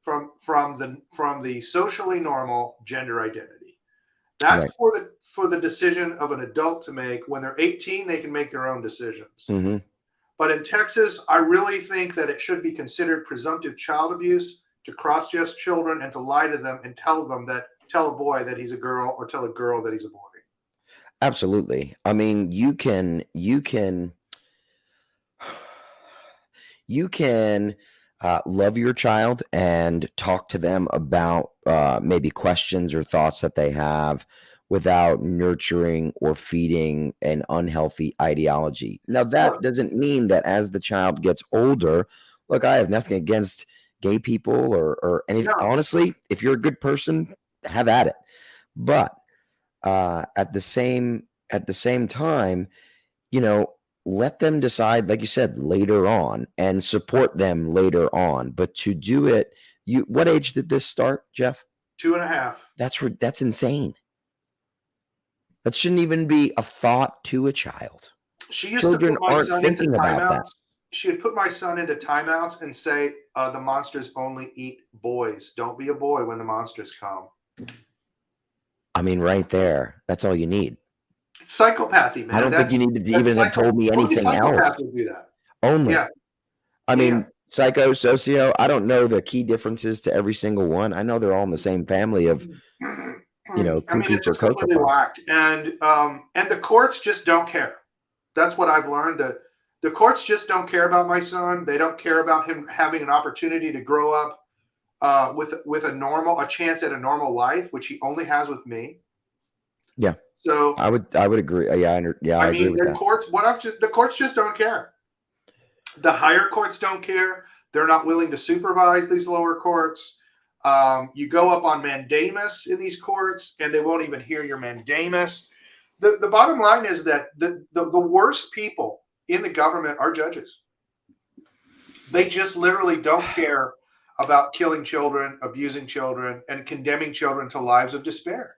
from the socially normal gender identity. That's right. for the decision of an adult to make. When they're 18, they can make their own decisions. Mm-hmm. But in Texas, I really think that it should be considered presumptive child abuse to cross-dress children and to lie to them and tell a boy that he's a girl or tell a girl that he's a boy. Absolutely. I mean, you can love your child and talk to them about maybe questions or thoughts that they have without nurturing or feeding an unhealthy ideology. Now, that doesn't mean that as the child gets older, look, I have nothing against gay people or anything. No. Honestly, if you're a good person, have at it. But at the same time, let them decide, like you said, later on, and support them later on. But to do it, what age did this start, Jeff? 2.5. That's insane. That shouldn't even be a thought to a child. She used to put my son into timeouts. She would put my son into timeouts and say, the monsters only eat boys. Don't be a boy when the monsters come. I mean, right there. That's all you need. It's psychopathy, man. I don't think you need to even have told me Only anything else. psychopaths would do that. Only. Yeah. I mean, Yeah. psycho, socio, I don't know the key differences to every single one. I know they're all in the same family of, I mean, cuckoo it's for just Cocoa completely Puffs. whacked, and the courts just don't care. That's what I've learned. That the courts just don't care about my son. They don't care about him having an opportunity to grow up with a chance at a normal life, which he only has with me. Yeah, So I would agree. I I agree mean, with that. the courts just don't care. The higher courts don't care. They're not willing to supervise these lower courts. You go up on mandamus in these courts, and they won't even hear your mandamus. The bottom line is that the worst people in the government are judges. They just literally don't care about killing children, abusing children, and condemning children to lives of despair.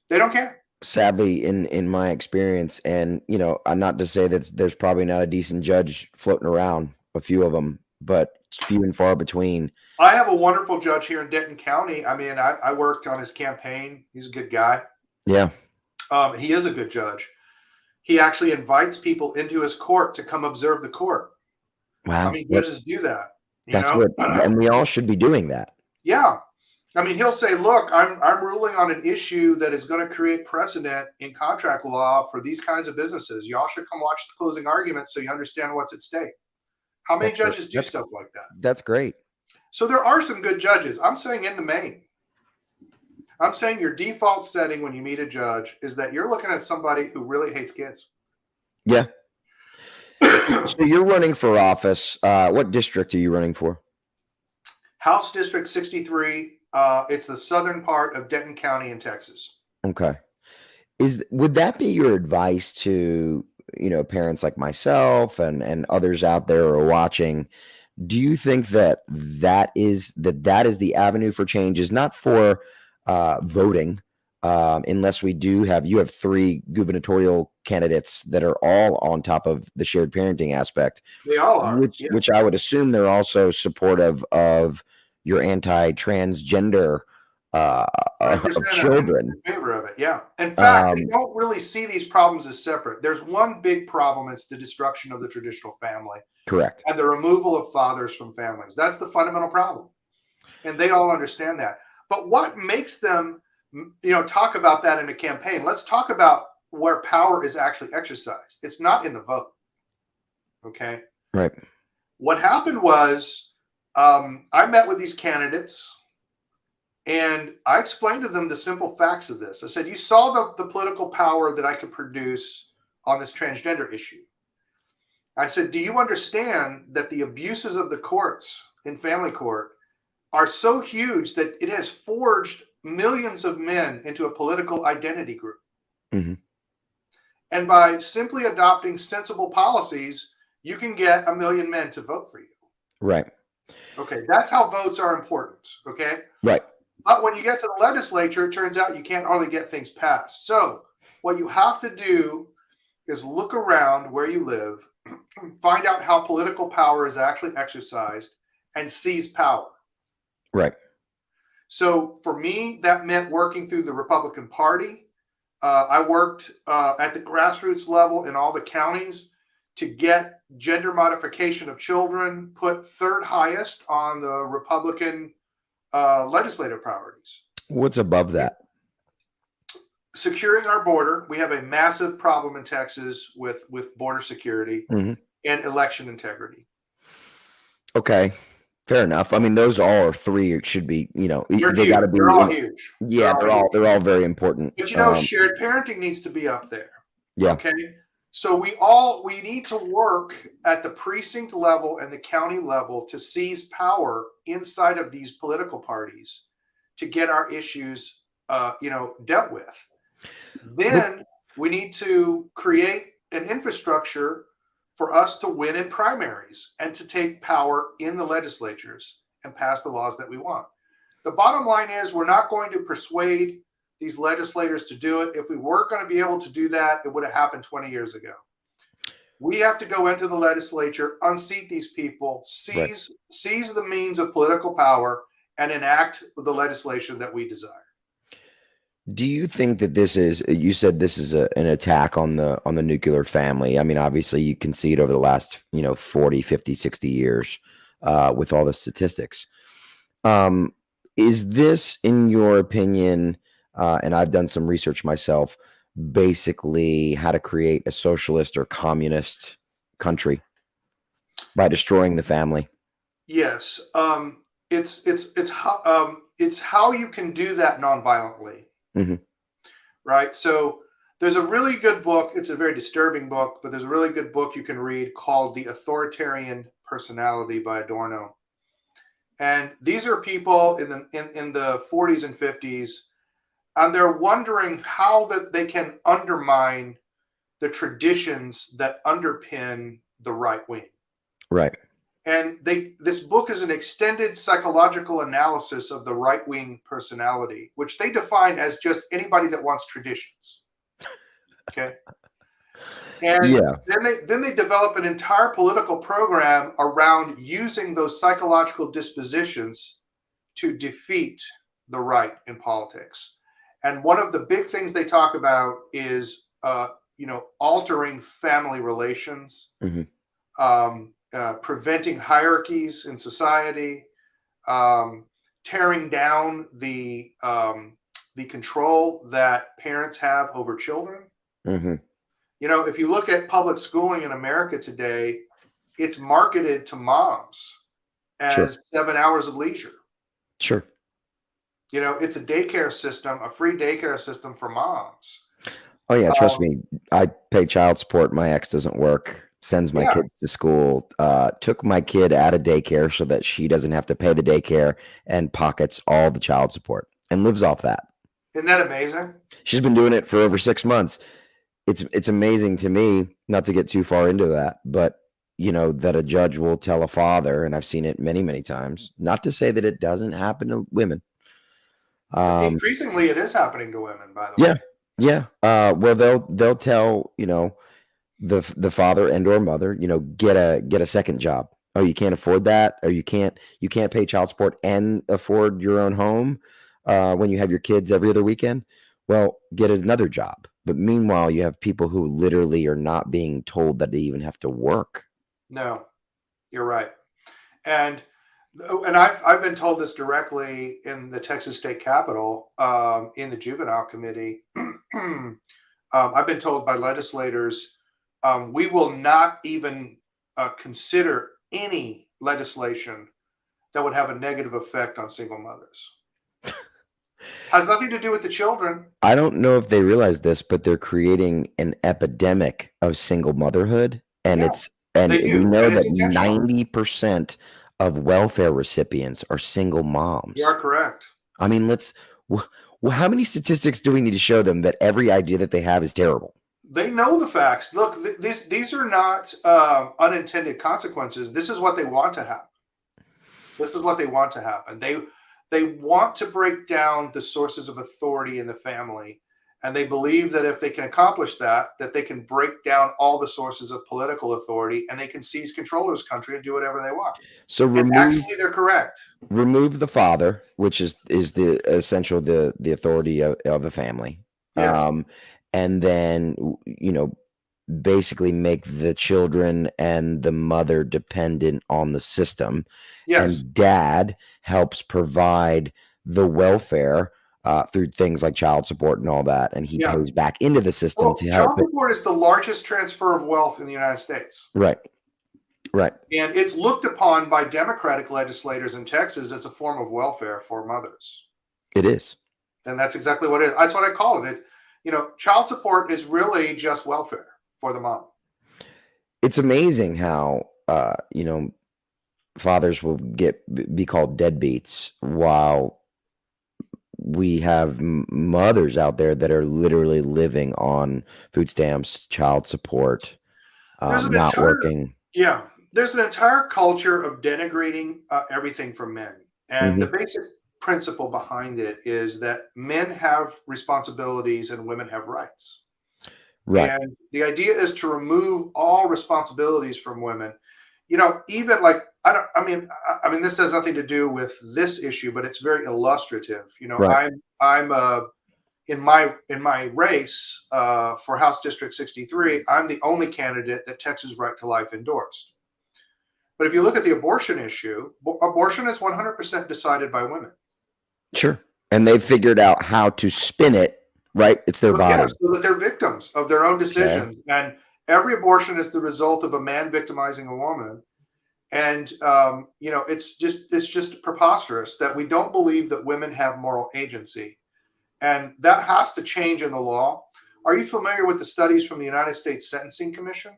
They don't care. Sadly, in my experience, and not to say that there's probably not a decent judge floating around, a few of them, but few and far between. I have a wonderful judge here in Denton County. I mean, I worked on his campaign. He's a good guy. Yeah. He is a good judge. He actually invites people into his court to come observe the court. Wow. I mean, judges do that. And we all should be doing that. Yeah. I mean, he'll say, look, I'm ruling on an issue that is going to create precedent in contract law for these kinds of businesses. Y'all should come watch the closing argument so you understand what's at stake. How many judges do stuff like that? That's great. So there are some good judges. I'm saying in the main. I'm saying your default setting when you meet a judge is that you're looking at somebody who really hates kids. Yeah. So you're running for office. What district are you running for? House District 63. It's the southern part of Denton County in Texas. Okay. Would that be your advice to, parents like myself and others out there who are watching? Do you think that is the avenue for change? Is not for voting, unless you have 3 gubernatorial candidates that are all on top of the shared parenting aspect. They all are, which I would assume they're also supportive of your anti-transgender of children. In favor of it, yeah. In fact, they don't really see these problems as separate. There's one big problem. It's the destruction of the traditional family. Correct. And the removal of fathers from families. That's the fundamental problem. And they all understand that. But what makes them, talk about that in a campaign? Let's talk about where power is actually exercised. It's not in the vote. Okay? Right. What happened was I met with these candidates and I explained to them the simple facts of this. I said, you saw the political power that I could produce on this transgender issue. I said, do you understand that the abuses of the courts in family court are so huge that it has forged millions of men into a political identity group? Mm-hmm. And by simply adopting sensible policies, you can get 1 million men to vote for you. Right. Okay. That's how votes are important. Okay. Right. But when you get to the legislature, it turns out you can't hardly get things passed. So what you have to do is look around where you live, find out how political power is actually exercised, and seize power. Right. So for me, that meant working through the Republican Party. I worked at the grassroots level in all the counties to get gender modification of children put 3rd highest on the Republican legislative priorities. What's above that? Securing our border. We have a massive problem in Texas with border security and election integrity. Okay. Fair enough. I mean, those all are 3 should be, they got to be. They're all huge. Yeah, they're all very important. But shared parenting needs to be up there. Yeah. Okay. So we need to work at the precinct level and the county level to seize power inside of these political parties to get our issues, dealt with. Then we need to create an infrastructure for us to win in primaries and to take power in the legislatures and pass the laws that we want. The bottom line is we're not going to persuade these legislators to do it. If we were going to be able to do that, it would have happened 20 years ago. We have to go into the legislature, unseat these people, seize the means of political power, and enact the legislation that we desire. Do you think that this is, you said this is an attack on the nuclear family. I mean, obviously you can see it over the last, 40, 50, 60 years with all the statistics. Um, is this, in your opinion, and I've done some research myself, basically how to create a socialist or communist country by destroying the family? Yes, it's how you can do that nonviolently, Hmm. right? So there's a really good book. It's a very disturbing book, but there's a really good book you can read called "The Authoritarian Personality" by Adorno. And these are people in the 40s and 50s, and they're wondering how that they can undermine the traditions that underpin the right wing. Right. And this book is an extended psychological analysis of the right wing personality, which they define as just anybody that wants traditions. Okay. And Yeah. then they develop an entire political program around using those psychological dispositions to defeat the right in politics. And one of the big things they talk about is, altering family relations, Hmm. preventing hierarchies in society, um, tearing down the control that parents have over children. Hmm. If you look at public schooling in America today, it's marketed to moms Sure. as 7 hours of leisure. Sure. It's a daycare system, a free daycare system for moms. Oh yeah, trust Um, me. I pay child support. My ex doesn't work, sends my yeah, kids to school, took my kid out of daycare so that she doesn't have to pay the daycare and pockets all the child support and lives off that. isn't that amazing? She's been doing it for over 6 months. It's amazing to me, not to get too far into that, but that a judge will tell a father, and I've seen it many, many times, not to say that it doesn't happen to women. Increasingly, it is happening to women, by the way. Yeah, yeah. Well, they'll tell the father and or mother, get a second job. Oh, you can't afford that, or you can't pay child support and afford your own home when you have your kids every other weekend. Well, get another job. But meanwhile, you have people who literally are not being told that they even have to work. No, you're right. And I've been told this directly in the Texas State Capitol, in the juvenile committee. I've been told by legislators, we will not even consider any legislation that would have a negative effect on single mothers. Has nothing to do with the children. I don't know if they realize this, but they're creating an epidemic of single motherhood, and Yeah, and they we do, know and it's that intentional. 90% of welfare recipients are single You moms. are correct. I mean, how many statistics do we need to show them that every idea that they have is terrible? They know the facts. Look, these are not unintended consequences. This is what they want to happen. This is what they want to happen. They want to break down the sources of authority in the family, and they believe that if they can accomplish that, that they can break down all the sources of political authority, and they can seize control of this country and do whatever they want. So And actually, they're correct. remove the father, which is the essential the authority of a family, Yes, and then basically make the children and the mother dependent on the system, yes, and dad helps provide the welfare through things like child support and all that, and he yeah. pays back into the system Well, to help child it. support is the largest transfer of wealth in the United States. Right, right. And it's looked upon by Democratic legislators in Texas as a form of welfare for mothers. It is. And that's exactly what it is. That's what I call it. Child support is really just welfare for the mom. It's amazing how fathers will be called deadbeats while we have mothers out there that are literally living on food stamps, child support, There's an not entire working. Yeah, there's an entire culture of denigrating everything from men. And the Hmm. basic principle behind it is that men have responsibilities and women have rights. Right. And the idea is to remove all responsibilities from women. Even like I mean, this has nothing to do with this issue, but it's very illustrative. Right. I'm a in my race for House District 63, I'm the only candidate that Texas Right to Life endorsed. But if you look at the abortion issue, abortion is 100% decided by women. Sure. And they've figured out how to spin it, right? It's their body. Yeah, so that they're victims of their own decisions. Okay. And every abortion is the result of a man victimizing a woman. And it's just preposterous that we don't believe that women have moral agency. And that has to change in the law. Are you familiar with the studies from the United States Sentencing Commission?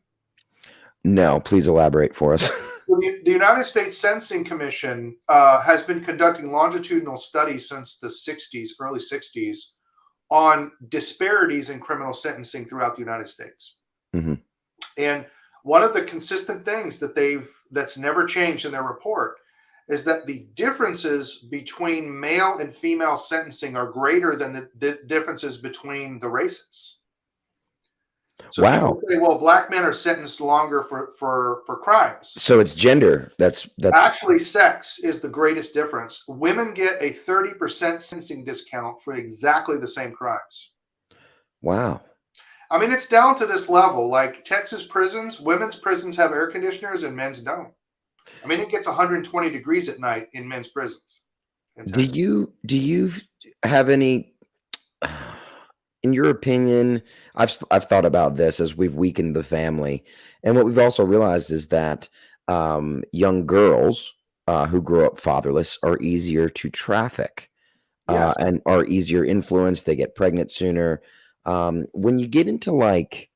No, please elaborate for us. The United States Sentencing Commission has been conducting longitudinal studies since the 60s, early 60s, on disparities in criminal sentencing throughout the United States. Mm-hmm. And one of the consistent things that's never changed in their report is that the differences between male and female sentencing are greater than the differences between the races. So wow. People say, well, black men are sentenced longer for crimes. So it's gender. That's actually sex is the greatest difference. Women get a 30% sentencing discount for exactly the same crimes. Wow. I mean, it's down to this level. Like Texas prisons, women's prisons have air conditioners and men's don't. I mean, it gets 120 degrees at night in men's prisons. Do you have any, in your opinion, I've thought about this as we've weakened the family, and what we've also realized is that young girls who grow up fatherless are easier to traffic, yes. And are easier influenced. They get pregnant sooner. When you get into like,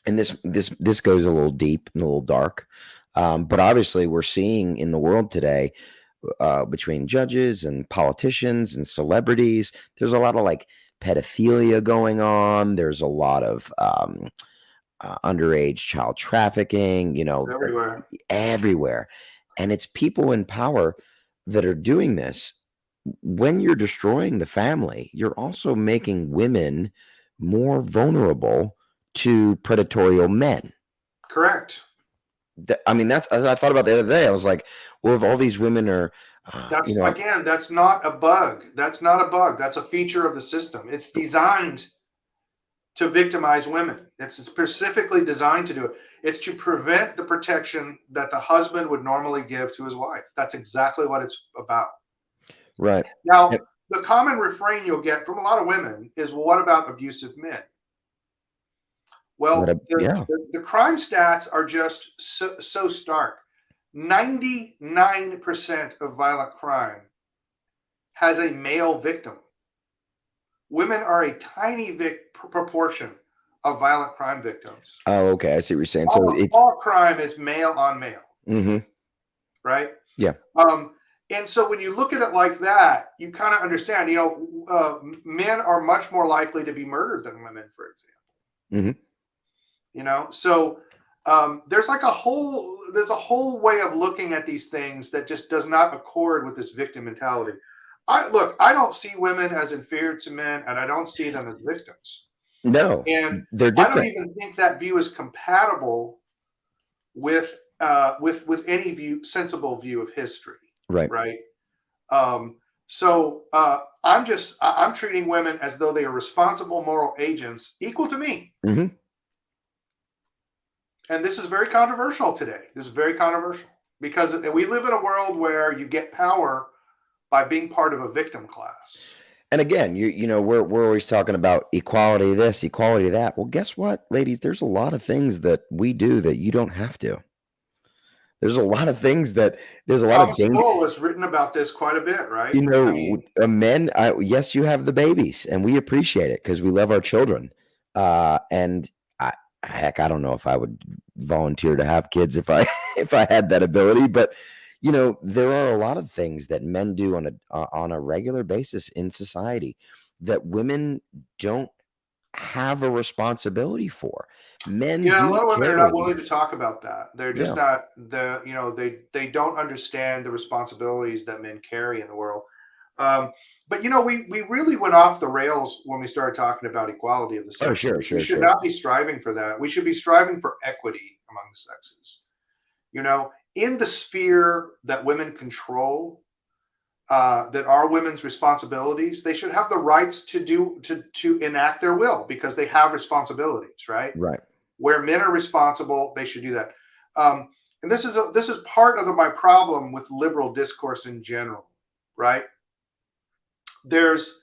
and this goes a little deep and a little dark, but obviously we're seeing in the world today, between judges and politicians and celebrities, there's a lot of like pedophilia going on. There's a lot of underage child trafficking, everywhere. And it's people in power that are doing this. When you're destroying the family, you're also making women more vulnerable to predatory men. Correct. I mean, that's, as I thought about the other day, I was like, well, if all these women are, again, that's not a bug. That's not a bug. That's a feature of the system. It's designed to victimize women. It's specifically designed to do it. It's to prevent the protection that the husband would normally give to his wife. That's exactly what it's about. Right. Now, the common refrain you'll get from a lot of women is, well, what about abusive men? Well, the crime stats are just so stark. 99% of violent crime has a male victim. Women are a tiny proportion of violent crime victims. Oh, okay. I see what you're saying. All crime is male on male. Mm-hmm. Right? Yeah. And so when you look at it like that, you kind of understand, men are much more likely to be murdered than women, for example. Mm-hmm. So there's a whole way of looking at these things that just does not accord with this victim mentality. I don't see women as inferior to men, and I don't see them as victims. No, and they're different. I don't even think that view is compatible with any sensible view of history. Right. Right. So I'm treating women as though they are responsible moral agents equal to me. Mm-hmm. And this is very controversial today. This is very controversial because we live in a world where you get power by being part of a victim class. And again, we're always talking about equality this, equality that. Well, guess what, ladies? There's a lot of things that we do that you don't have to. There's a lot of things that Thomas Sowell has written about this quite a bit, right? Men, yes, you have the babies, and we appreciate it because we love our children. And I don't know if I would volunteer to have kids if I had that ability, but there are a lot of things that men do on a regular basis in society that women don't have a responsibility for. Men, a lot of women are not willing to talk about that. They're just not they don't understand the responsibilities that men carry in the world. But we really went off the rails when we started talking about equality of the sexes. Oh, sure. We should not be striving for that. We should be striving for equity among the sexes. In the sphere that women control, that are women's responsibilities, they should have the rights to enact their will because they have responsibilities, right? Right. Where men are responsible, they should do that. And this is part of my problem with liberal discourse in general, right? There's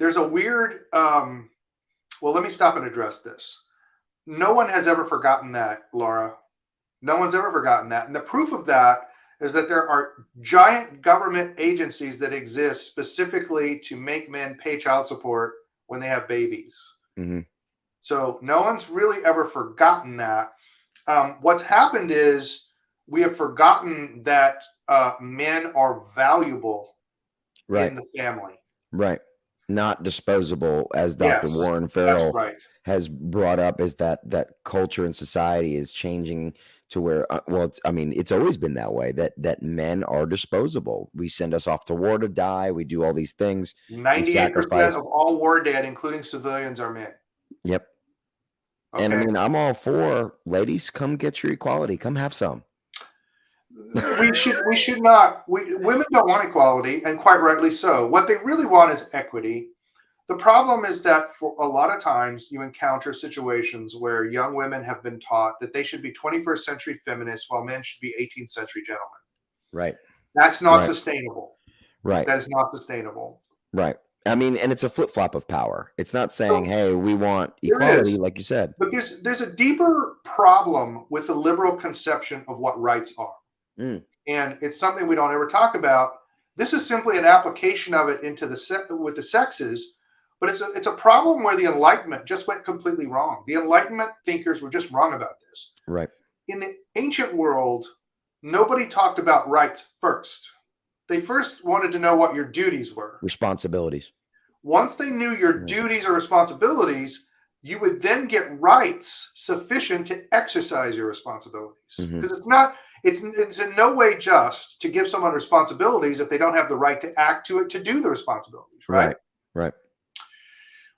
a weird. Well, let me stop and address this. No one has ever forgotten that, Laura. No one's ever forgotten that, and the proof of that is that there are giant government agencies that exist specifically to make men pay child support when they have babies. Mm-hmm. So no one's really ever forgotten that. What's happened is we have forgotten that men are valuable in the family. Right. Not disposable, as Dr. Yes, Warren that's Farrell right. has brought up, is that culture and society is changing to where, it's always been that way, that men are disposable. We send us off to war to die. We do all these things. 98% of all war dead, including civilians, are men. Yep. Okay. And I mean, I'm all for, ladies, come get your equality. Come have some. We should not. Women don't want equality, and quite rightly so. What they really want is equity. The problem is that for a lot of times you encounter situations where young women have been taught that they should be 21st century feminists while men should be 18th century gentlemen. Right. That's not Right. sustainable. Right. That is not sustainable. Right. I mean, and it's a flip-flop of power. It's not saying, hey, we want There equality, is. like you said. But there's a deeper problem with the liberal conception of what rights are. Mm. And it's something we don't ever talk about. This is simply an application of it into with the sexes, but it's a problem where the Enlightenment just went completely wrong. The Enlightenment thinkers were just wrong about this. Right. In the ancient world, nobody talked about rights first. They first wanted to know what your duties were. Responsibilities. Once they knew your duties or responsibilities, you would then get rights sufficient to exercise your responsibilities. Because it's in no way just to give someone responsibilities if they don't have the right to act to do the responsibilities, right? Right.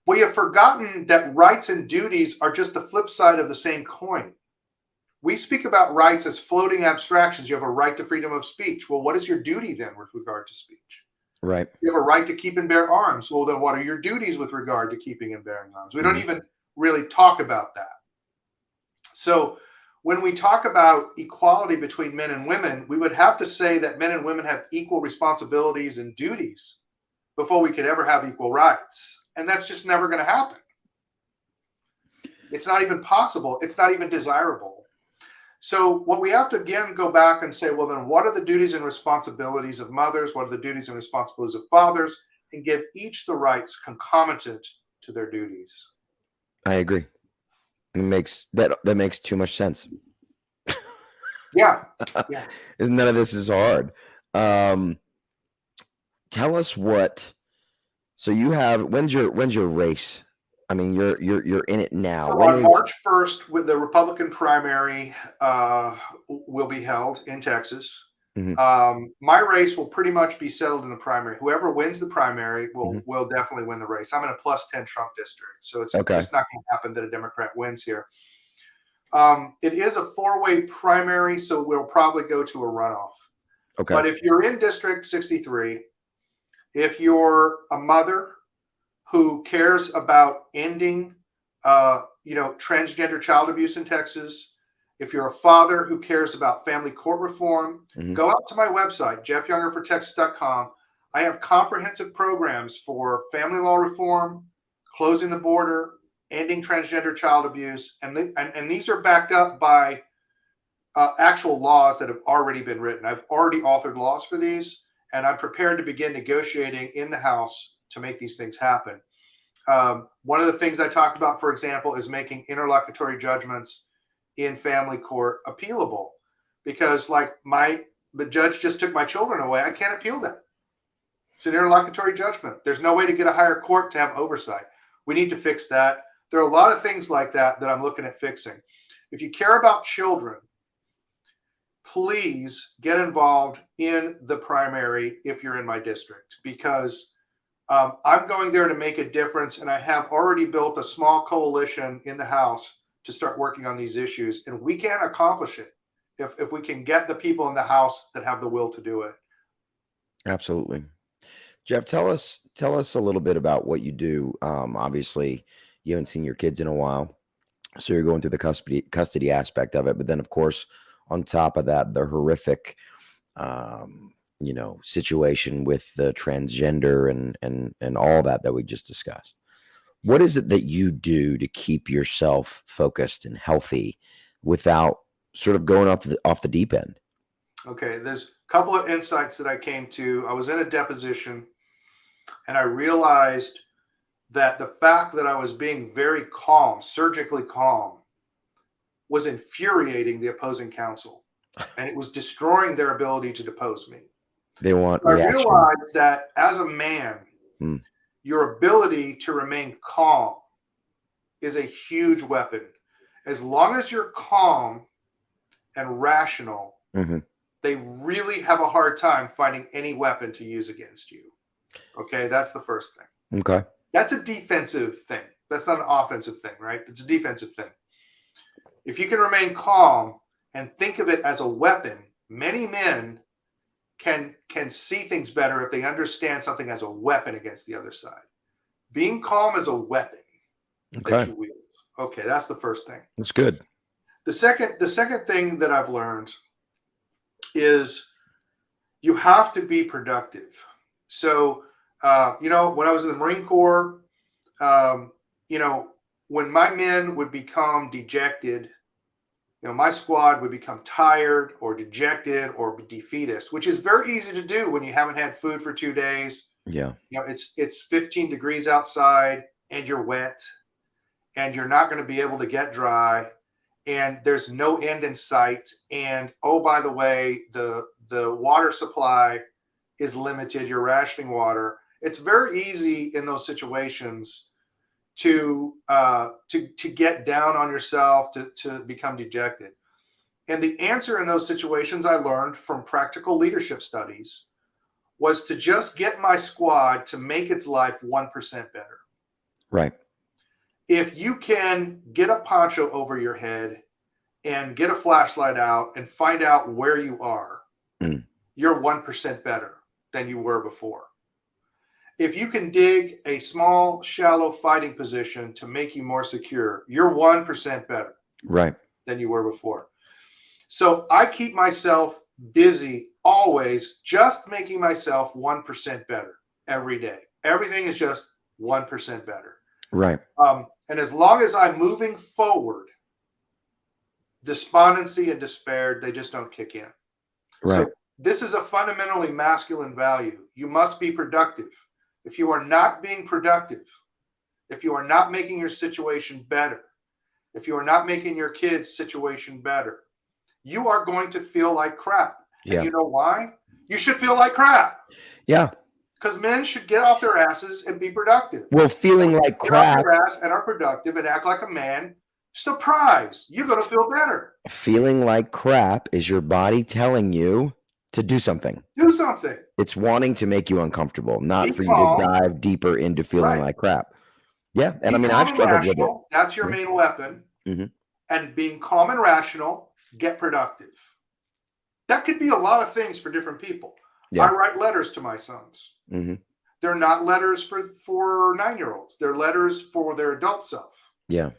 We have forgotten that rights and duties are just the flip side of the same coin. We speak about rights as floating abstractions. You have a right to freedom of speech. Well, what is your duty then with regard to speech? Right. You have a right to keep and bear arms. Well, then what are your duties with regard to keeping and bearing arms? We don't even really talk about that. So when we talk about equality between men and women, we would have to say that men and women have equal responsibilities and duties before we could ever have equal rights. And that's just never going to happen. It's not even possible. It's not even desirable. So what we have to again go back and say, well, then what are the duties and responsibilities of mothers? What are the duties and responsibilities of fathers? And give each the rights concomitant to their duties. I agree. It makes that makes too much sense. Yeah. None of this is hard. Tell us what. So you have when's your race? I mean, you're in it now. So on March 1st, with the Republican primary will be held in Texas. My race will pretty much be settled in the primary. Whoever wins the primary will definitely win the race. I'm in a +10 Trump district, so it's just not going to happen that a Democrat wins here. It is a 4-way primary, so we'll probably go to a runoff. Okay. But if you're in District 63, if you're a mother who cares about ending, transgender child abuse in Texas, if you're a father who cares about family court reform, go out to my website, jeffyoungerfortexas.com. I have comprehensive programs for family law reform, closing the border, ending transgender child abuse, and these are backed up by actual laws that have already been written. I've already authored laws for these, and I'm prepared to begin negotiating in the House to make these things happen. One of the things I talked about, for example, is making interlocutory judgments in family court appealable, because the judge just took my children away. I can't appeal that. It's an interlocutory judgment. There's no way to get a higher court to have oversight. We need to fix that. There are a lot of things like that I'm looking at fixing. If you care about children, please get involved in the primary if you're in my district, because I'm going there to make a difference, and I have already built a small coalition in the House to start working on these issues, and we can accomplish it if we can get the people in the House that have the will to do it. Absolutely. Jeff, tell us a little bit about what you do. Obviously, you haven't seen your kids in a while, so you're going through the custody aspect of it. But then, of course, on top of that, the horrific, situation with the transgender and all that we just discussed. What is it that you do to keep yourself focused and healthy without sort of going off the deep end? Okay, there's a couple of insights that I came to. I was in a deposition and I realized that the fact that I was being very calm, surgically calm, was infuriating the opposing counsel, and it was destroying their ability to depose me. They want I reaction. realized that as a man, Mm. your ability to remain calm is a huge weapon. As long as you're calm and rational, hmm they really have a hard time finding any weapon to use against you. Okay, that's the first thing. Okay. That's a defensive thing. That's not an offensive thing, right? It's a defensive thing. If you can remain calm and think of it as a weapon, many men can see things better if they understand something as a weapon against the other side. Being calm is a weapon that Okay. you wield. Okay, that's the first thing. That's good. The second thing that I've learned is you have to be productive. So, when I was in the Marine Corps, when my men would become dejected, my squad would become tired or dejected or defeatist, which is very easy to do when you haven't had food for 2 days. Yeah. It's 15 degrees outside and you're wet and you're not going to be able to get dry and there's no end in sight. And oh, by the way, the water supply is limited. You're rationing water. It's very easy in those situations to get down on yourself, to become dejected. And the answer in those situations I learned from practical leadership studies was to just get my squad to make its life 1% better. Right. If you can get a poncho over your head and get a flashlight out and find out where you are, you're 1% better than you were before. If you can dig a small, shallow fighting position to make you more secure, you're 1% better than you were before. So I keep myself busy always, just making myself 1% better every day. Everything is just 1% better. Right. And as long as I'm moving forward, despondency and despair, they just don't kick in. Right. So this is a fundamentally masculine value. You must be productive. If you are not being productive, if you are not making your situation better, if you are not making your kids' situation better, you are going to feel like crap. Yeah. And you know why? You should feel like crap. Yeah. Because men should get off their asses and be productive. Well, feeling like Get crap. off your ass and are productive and act like a man. Surprise! You're going to feel better. Feeling like crap is your body telling you to do something. Do something. It's wanting to make you uncomfortable, not Be for calm. you to dive deeper into feeling like crap. Yeah. And Be I've calm and struggled with it. rational. That's your main weapon. Mhm. And being calm and rational, get productive. That could be a lot of things for different people. Yeah. I write letters to my sons. Mhm. They're not letters for 9-year-olds. They're letters for their adult self. Yeah.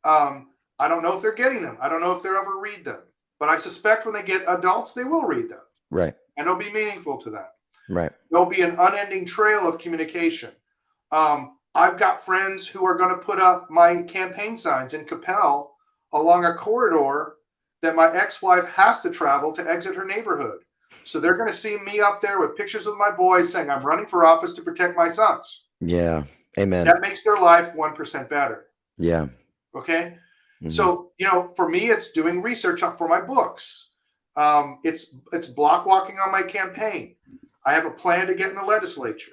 I don't know if they're getting them. I don't know if they'll ever read them. But I suspect when they get adults, they will read them. Right. And they'll be meaningful to them. Right. There'll be an unending trail of communication. I've got friends who are going to put up my campaign signs in Capel along a corridor that my ex-wife has to travel to exit her neighborhood. So they're going to see me up there with pictures of my boys saying, I'm running for office to protect my sons. Yeah. Amen. That makes their life 1% better. Yeah. Okay. Mhm. So, for me, it's doing research for my books. It's block walking on my campaign. I have a plan to get in the legislature,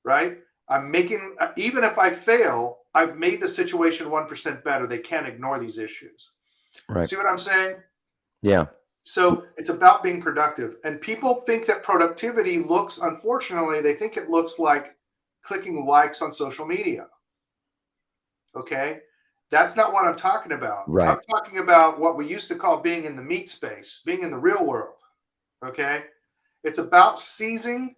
right? I'm making, even if I fail, I've made the situation 1% better. They can't ignore these issues. Right. See what I'm saying? Yeah. So it's about being productive. And people think that productivity unfortunately, they think it looks like clicking likes on social media. Okay. That's not what I'm talking about. Right. I'm talking about what we used to call being in the meat space, being in the real world. Okay. It's about seizing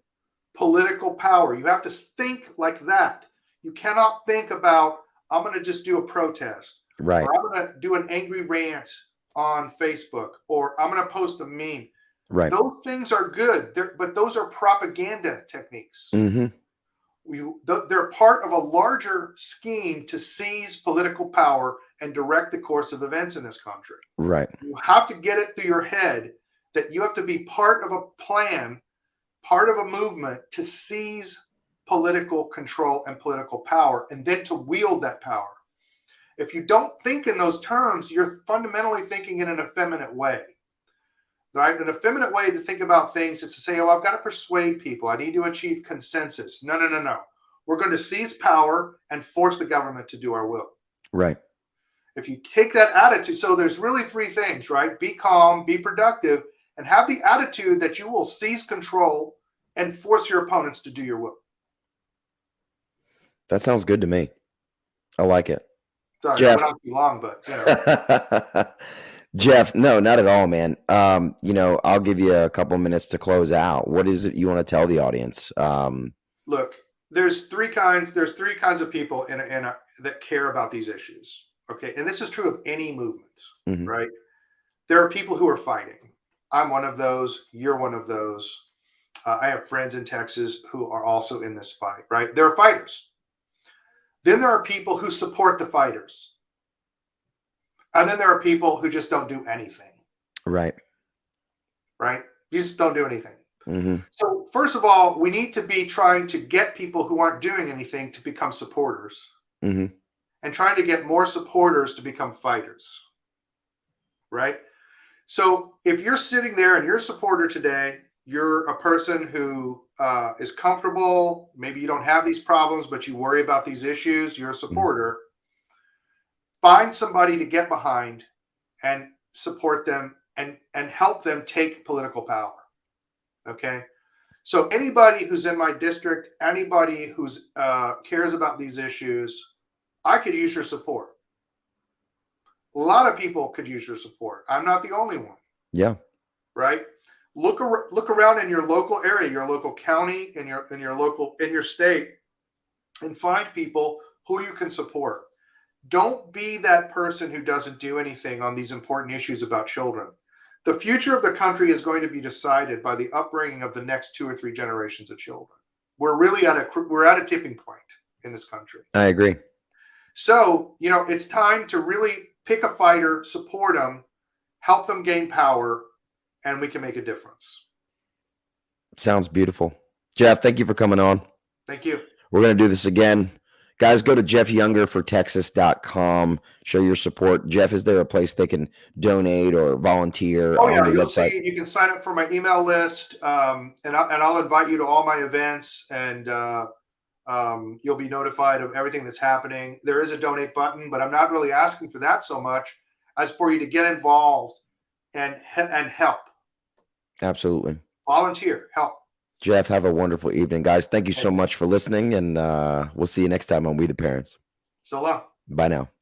political power. You have to think like that. You cannot think about, I'm going to just do a protest, Right. or I'm going to do an angry rant on Facebook, or I'm going to post a meme. Right. Those things are good, but those are propaganda techniques. Mm-hmm. They're part of a larger scheme to seize political power and direct the course of events in this country. Right. You have to get it through your head that you have to be part of a plan, part of a movement to seize political control and political power, and then to wield that power. If you don't think in those terms, you're fundamentally thinking in an effeminate way. Right? An effeminate way to think about things is to say, oh, I've got to persuade people. I need to achieve consensus. No, no, no, no. We're going to seize power and force the government to do our will. Right. If you take that attitude, so there's really three things, right? Be calm, be productive, and have the attitude that you will seize control and force your opponents to do your will. That sounds good to me. I like it. Sorry, Jeff. I went on too long, but you know. Jeff, no, not at all, man. I'll give you a couple minutes to close out. What is it you want to tell the audience? Look, there's three kinds of people that care about these issues. Okay, and this is true of any movement, Mhm. right? There are people who are fighting. I'm one of those. You're one of those. I have friends in Texas who are also in this fight, right? There are fighters. Then there are people who support the fighters. And then there are people who just don't do anything. Right. Right? You just don't do anything. Mm-hmm. So first of all, we need to be trying to get people who aren't doing anything to become supporters. Mm-hmm. And trying to get more supporters to become fighters. Right? So if you're sitting there and you're a supporter today, you're a person who is comfortable, maybe you don't have these problems, but you worry about these issues, you're a supporter. Find somebody to get behind and support them and help them take political power. Okay? So anybody who's in my district, anybody who's cares about these issues, I could use your support. A lot of people could use your support. I'm not the only one. Yeah. Right? Look around in your local area, your local county, in your state, and find people who you can support. Don't be that person who doesn't do anything on these important issues about children. The future of the country is going to be decided by the upbringing of the next 2 or 3 generations of children. We're really at a tipping point in this country. I agree. So, it's time to really pick a fighter, support them, help them gain power, and we can make a difference. Sounds beautiful. Jeff, thank you for coming on. Thank you. We're going to do this again. Guys, go to jeffyoungerfortexas.com. Show your support. Jeff, is there a place they can donate or volunteer Oh, on yeah. the You'll website? see, you can sign up for my email list, and I'll invite you to all my events, and you'll be notified of everything that's happening. There is a donate button, but I'm not really asking for that so much as for you to get involved and help. Absolutely. Volunteer, help. Jeff, have a wonderful evening. Guys, thank you so much for listening, and we'll see you next time on We the Parents. So long. Bye now.